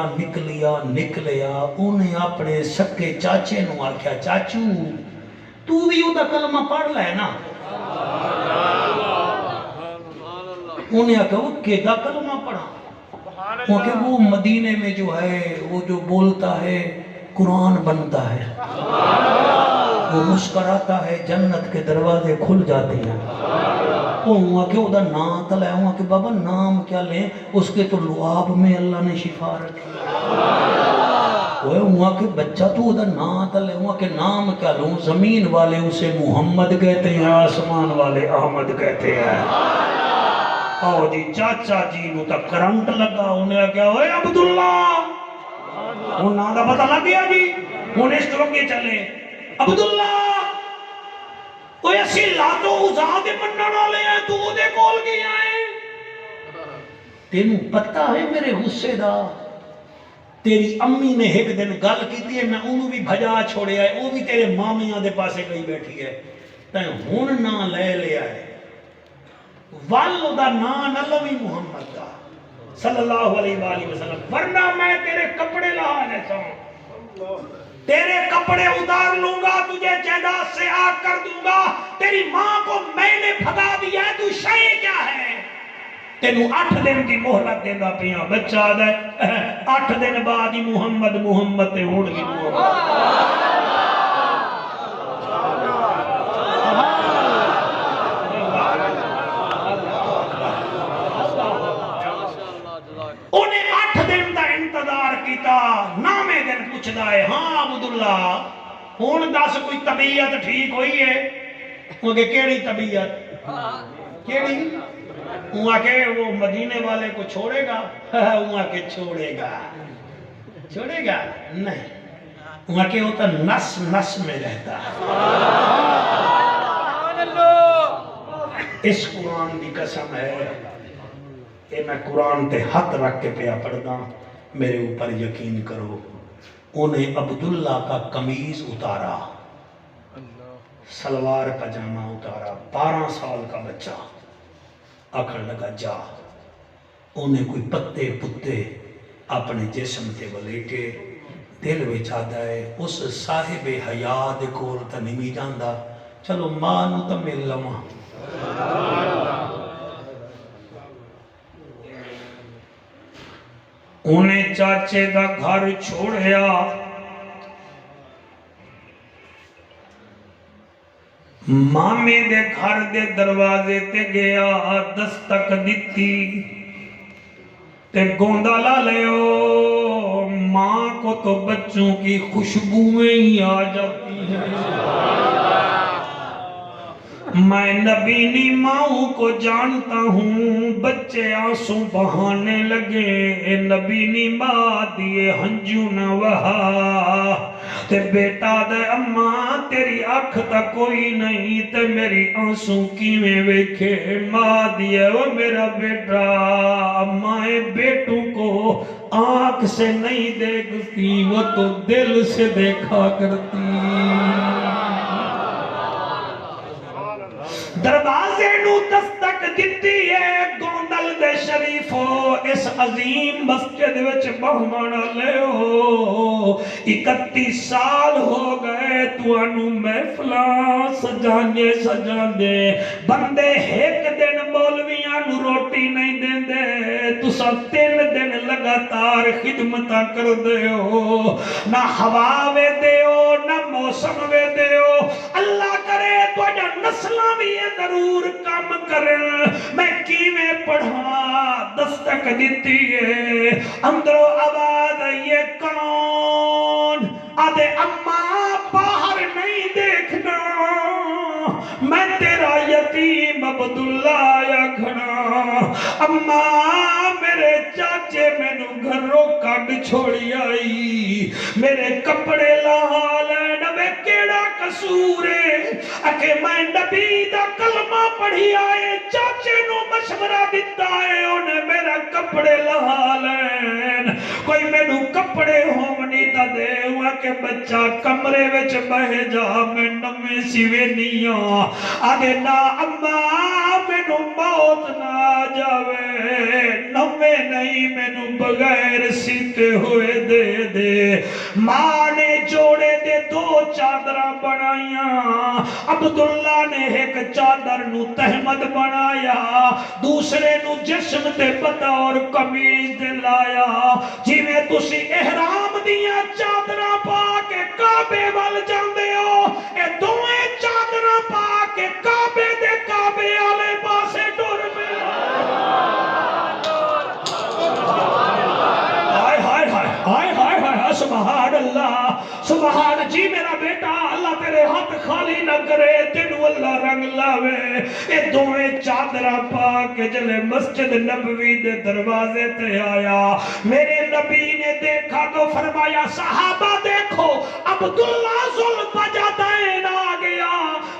انہیں اپنے سکے چاچے نو آکھیا چاچو تو بھی وہ دا کلمہ پڑھ لے نا، انہیں آکھیا وہ کیدا کلمہ پڑھا، وہ کہ وہ مدینے میں جو ہے وہ جو بولتا ہے قرآن بنتا ہے، وہ مسکراتا ہے جنت کے دروازے کھل جاتے ہیں۔ وہ کہ وہ دا نام تلے، وہ کہ بابا نام کیا لیں، اس کے تو لعاب میں اللہ نے شفا رکھی، وہ کہ بچہ تو دا نام تلے، وہ کہ نام کیا لوں، زمین والے اسے محمد کہتے ہیں، آسمان والے احمد کہتے ہیں۔ آؤ جی چاچا جی نو تا کرنٹ لگا، انہیں کہا اوے عبداللہ، وہ نا دا پتہ لگ گیا جی، انہیں اس طرح کے چلے عبداللہ وہ اسی لاتو ازا دے مننا لے آئے، تو دے کول گیا ہے، تینوں پتہ ہے میرے غصے دا، تیری امی نے ایک دن گل کی ہے، میں انہوں بھی بھجا چھوڑے آئے، وہ بھی تیرے مامیاں دے پاسے گئی بیٹھی ہے، تین ہون نہ لے آئے، والو دا نان علوی محمد دا صلی اللہ علیہ وآلہ وسلم، ورنہ میں تیرے کپڑے لانے ساں، تیرے کپڑے اتار لوں گا، تجھے جائیداد سے آگ کر دوں گا، تیری ماں کو میں نے بھگا دیا ہے، تو شے کیا ہے، تینوں 8 دن دی مہلت دینا پیا، بچہ دے 8 دن بعد ہی محمد تے ہوڑ گی محمد۔ انہیں 8 دن دا انتظار کیتا، نامے دن پوچھ دائے ہاں عبداللہ ہون دس کوئی طبیعت ٹھیک ہوئی ہے، وہ کہ کیڑی طبیعت کیڑی، وہاں کہ وہ مدینے والے کو چھوڑے گا، وہاں کہ چھوڑے گا نہیں، وہاں کہ وہ تو نس میں رہتا ہے۔ اس قرآن دی قسم ہے کہ میں قرآن تے ہاتھ رکھ کے پیا پڑھدا، میرے اوپر یقین کرو، انہیں عبداللہ کا قمیض اتارا، سلوار پجامہ اتارا، 12 سال کا بچہ، آکھن لگا جا، انہیں کوئی پتے اپنے جسم تے ولیٹے، دل وچ آدا ہے اس صاحب حیات کول تا نہیں جاندا، چلو ماں نو تا مل لواں، انہیں چاچے دا گھر چھوڑیا، مامے دے گھر دے دروازے تے گیا، دستک دیتی تے گوندا لا لیو، ماں کو تو بچوں کی خوشبوئیں ہی آ جاتی ہیں۔ میں نبینی ماؤں کو جانتا ہوں، بچے آنسو بہانے لگے، نبینی ماں دیے ہنجو نہ وہا، تے بیٹا دے اماں تیری آنکھ تا کوئی نہیں، تے میری آنسو کیویں ویکھے، ماں دیے وہ میرا بیٹا، امائیں بیٹوں کو آنکھ سے نہیں دیکھتی، وہ تو دل سے دیکھا کرتی۔ دروازے نو دستک دیتی ہے، گوندل دے شریفو اس عظیم مسجد وچ مہمان لے ہو، 31 سال ہو گئے توانو محفلاں سجاندے بندے ایک دن مولویاں نو روٹی نہیں دیندے، تساں 3 دن لگاتار خدمتاں کر دے ہو، نہ ہوا وے دے ہو نہ موسم وے دے ہو، اللہ کرے تواڈا نسلاں بھی ضرور کام کرن، میں کیویں پڑھاں، دستک دیتی ہے، اندروں آواز یہ کون، آدھے اماں باہر نہیں دیکھنا، میں تیرا یتیم عبداللہ یا گھنا، اماں میرے چاچے میں نو گھروں کڈ چھوڑی آئی، میرے کپڑے لا لین میں کیڑا قصور ہے، اکے میں نبی دا کلمہ پڑھی آئے، چاچے نو مشورہ دیتا ہے، انہیں میرا کپڑے لا لین، کوئی میں نو کپڑے ہومنی تا دے ہوا کہ بچہ کمرے وچ بہ جا، میں نمیں سیوے نیاں، آدھے نا اماں میں نو موت نہ جاوے، نمیں نہیں میں نو بغیر سیتے ہوئے دے دے، ماں نے جوڑے دے 2 چادرہ بنائیاں، عبداللہ نے ایک چادر نو تحمد بنایا، دوسرے نو جسم تے بطور قمیض دے لایا، جی میں تسی احرام دیاں چادرہ پا کے کعبے وال جاندے ہو، اے دوئے چادرہ پا کے کعبے دے کعبے آلے پاسے ٹر میں سبحان اللہ، سبحان جی میرا بیٹا، اللہ تیرے ہاتھ خالی نہ کرے، تینو اللہ رنگ لاوے، اے دوئے چادرہ پا کے جلے مسجد نبوی دے دروازے تے آیا، میرے نبی نے دیکھا تو فرمایا صحابہ دیکھو، عبداللہ ذوالبجادین آ گیا،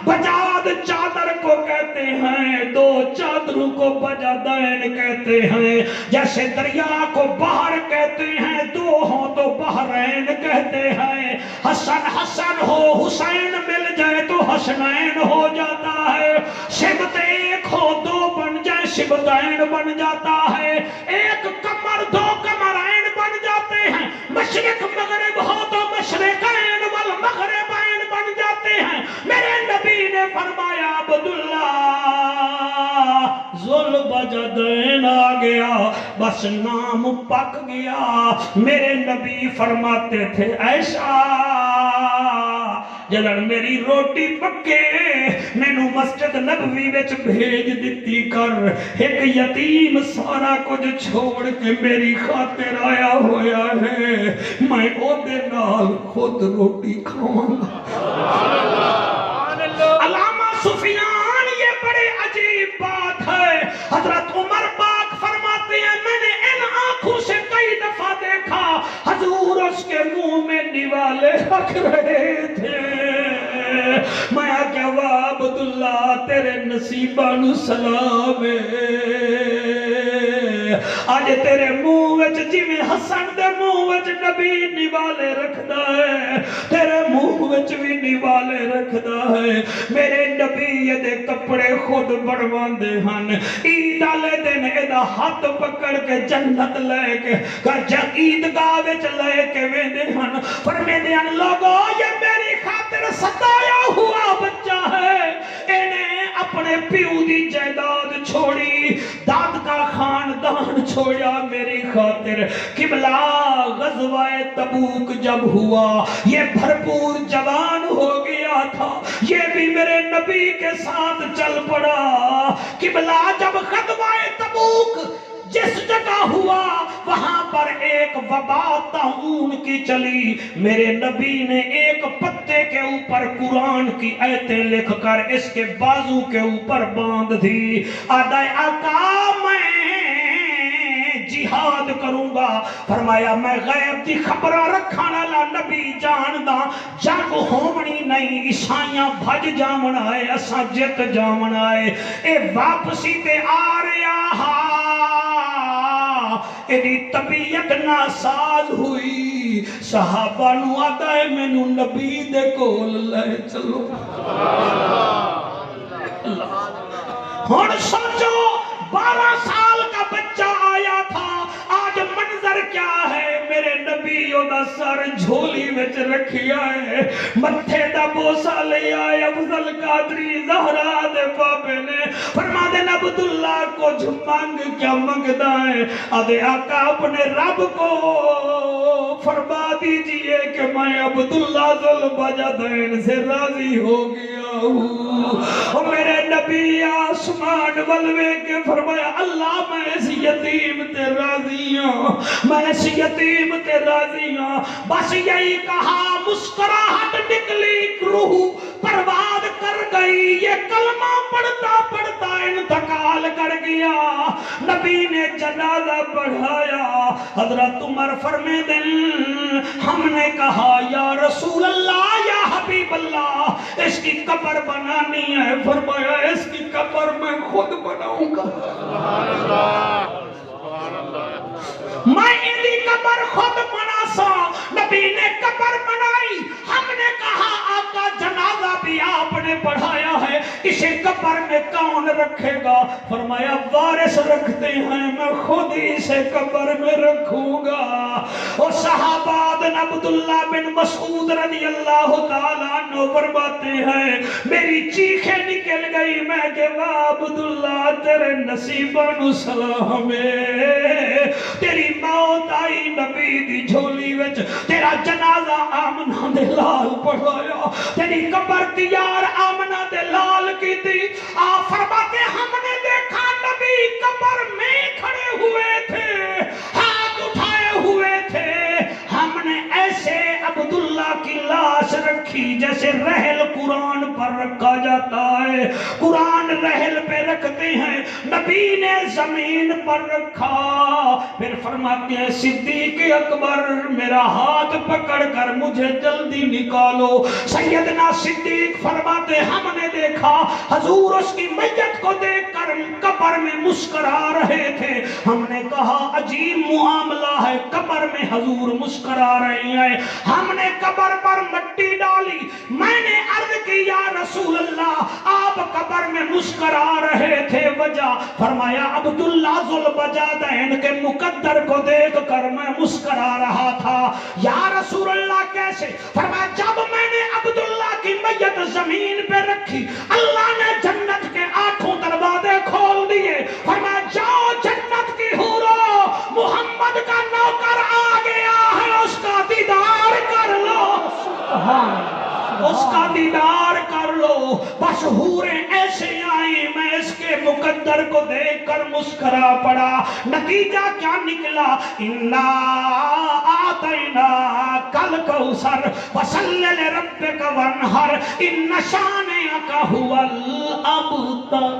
بجاد چادر کو کہتے ہیں، 2 چادروں کو بجادین کہتے ہیں، جیسے دریا کو بحر کہتے ہیں، 2 ہوں تو بحرین کہتے ہیں، حسن حسن ہو حسین مل جائے تو حسنین ہو جاتا ہے، شبت 1 ہو 2 بن جائے شبتین بن جاتا ہے، 1 کمر 2 کمرین بن جاتے ہیں، مشرق مغرب ہو تو مشرقین والمغربین بن جاتے ہیں، میرے نبی نے فرمایا عبداللہ ذوالبجادین آ گیا، بس نام پک گیا، میرے نبی فرماتے تھے ایسا جلن میری روٹی پکے میں نو مسجد نبوی وچ بھیج دیتی کر، ایک یتیم سارا کچھ چھوڑ کے میری خاطر آیا ہویا ہے، میں او دے نال خود روٹی کھاؤں گا۔ علامہ سفیان یہ بڑے عجیب بات ہے، حضرت عمر پاک فرماتے ہیں میں نے ان آنکھوں سے کئی دفعہ دیکھا حضور اس کے منہ میں نوالے رکھ رہے تھے، میں کیا واہ عبداللہ تیرے نصیبان سلام آج تیرے منہ وچ جی میں حسن دے منہ وچ نبی نوالے رکھدا ہے، تیرے منہ وچ بھی نوالے رکھدا ہے، میرے نبی دے کپڑے خود بڑھواندے ہن، عید والے دن ایدا ہاتھ پکڑ کے جنت لے کے عیدگاہ وچ لے کے ویندے ہن، فرمیندے ہن لوگو یہ میری خاطر ستایا ہوا بچہ ہے، انہیں اپنے پیو دی جائیداد چھوڑی، داد کا خاندان چھوڑی، چھوڑا میری خاطر. قبلہ غزوہ تبوک جب ہوا یہ بھرپور جوان ہو گیا تھا, یہ بھی میرے نبی کے ساتھ چل پڑا. قبلہ جب غزوہ تبوک جس جگہ ہوا وہاں پر ایک وبا طاعون کی چلی. میرے نبی نے ایک پتے کے اوپر قرآن کی آیتیں لکھ کر اس کے بازو کے اوپر باندھ دی. آدھائے آقا میں جہاد کروں گا. فرمایا میں غیب دی خبرہ رکھانا لا نبی جاندہ, جنگ ہومنی نہیں, عیسائیاں بھج جامن آئے, اساں جت جامن آئے. اے واپسی تے آ رہا ایدی طبیعت ناساز ہوئی. صحابہ نو آدھا ہے میں نو نبی دے کول لے چلو. ہن سوچو 12 سال کا بچہ آیا تھا, آج منظر کیا ہے. میرے نبی دا سر جھولی وچ رکھیا ہے, متھے دا بوسا لے آئے. افضل قادری زہرا دے بابے نے فرما دے عبداللہ کچھ مانگ کیا منگدا ہے. آدھے آقا اپنے رب کو فرما دیجئے کہ میں عبداللہ ذوالبجدین سے راضی ہو گیا ہوں. میرے نبی آسمان ولوے کے فرمایا اللہ میں اس یتیم تے راضی ہوں, میں اس یتیم تے راضی ہوں. بس یہی کہا مسکراہٹ نکلی, روح پرواز کر گئی. یہ کلمہ پڑھتا پڑھتا انتقال کر گیا. نبی نے جنازہ پڑھایا. حضرت عمر فرمے دن ہم نے کہا یا رسول اللہ یا حبیب اللہ اس کی قبر بنانی ہے. فرمایا اس کی قبر میں خود بناؤں گا. میں انہی قبر خود بنا سا. نبی نے قبر بنائی. ہم نے کہا آقا جنازہ بھی آپ نے پڑھایا ہے, اسے قبر میں کون رکھے گا؟ فرمایا وارث رکھتے ہیں, میں خود ہی اسے قبر میں رکھوں گا. اور صحابہ عبداللہ بن مسعود رضی اللہ تعالیٰ عنہ فرماتے ہیں میری چیخیں نکل گئی. میں کہ واہ عبداللہ تیرے نصیبہ نو سلام ہے, تیری موت آئی نبی دی جھولی وچ, تیرا جنازہ آمنہ دے لال پڑھایا, تیری قبر تیار آمنہ دے لال کی تھی. آپ فرماتے ہم نے دیکھا نبی قبر میں کھڑے ہوئے تھے, ہاتھ اٹھائے ہوئے تھے. ہم نے ایسے عبداللہ کی لاش رکھی جیسے رحل قرآن پر رکھا جاتا ہے. قرآن رحل پہ رکھتے ہیں, نبی نے زمین پر رکھا. پھر فرماتے ہیں صدیق اکبر میرا ہاتھ پکڑ کر مجھے جلدی نکالو. سیدنا صدیق فرماتے ہم نے دیکھا حضور اس کی میت کو دیکھ کر قبر میں مسکرا رہے تھے. ہم نے کہا عجیب معاملہ ہے, قبر میں حضور مسکرا رہی ہیں. ہم نے قبر پر مٹی ڈالی. میں نے عرض کی یا رسول اللہ آپ قبر میں مسکرا رہے تھے, وجہ؟ فرمایا عبداللہ ذوالبجدین کے مقدر کو دیکھ کر میں مسکرا رہا تھا. یا رسول اللہ کیسے؟ فرمایا جب میں نے عبداللہ کی میت زمین پہ رکھی اللہ نے جنت کے 8 دروازے کھول دیے. فرمایا جاؤ جنت کی حورو, محمد کا نوکر آ گیا ہے, اس کا دیدار کر لو, اس کا دیدار کر لو. بس حوریں ایسے آئیں, میں اس کے مقدر کو دیکھ کر مسکرا پڑا. نتیجہ کیا نکلا؟ انا آتینا کل کوثر فصلی لربک وانحر ان شانئک هو الابتر.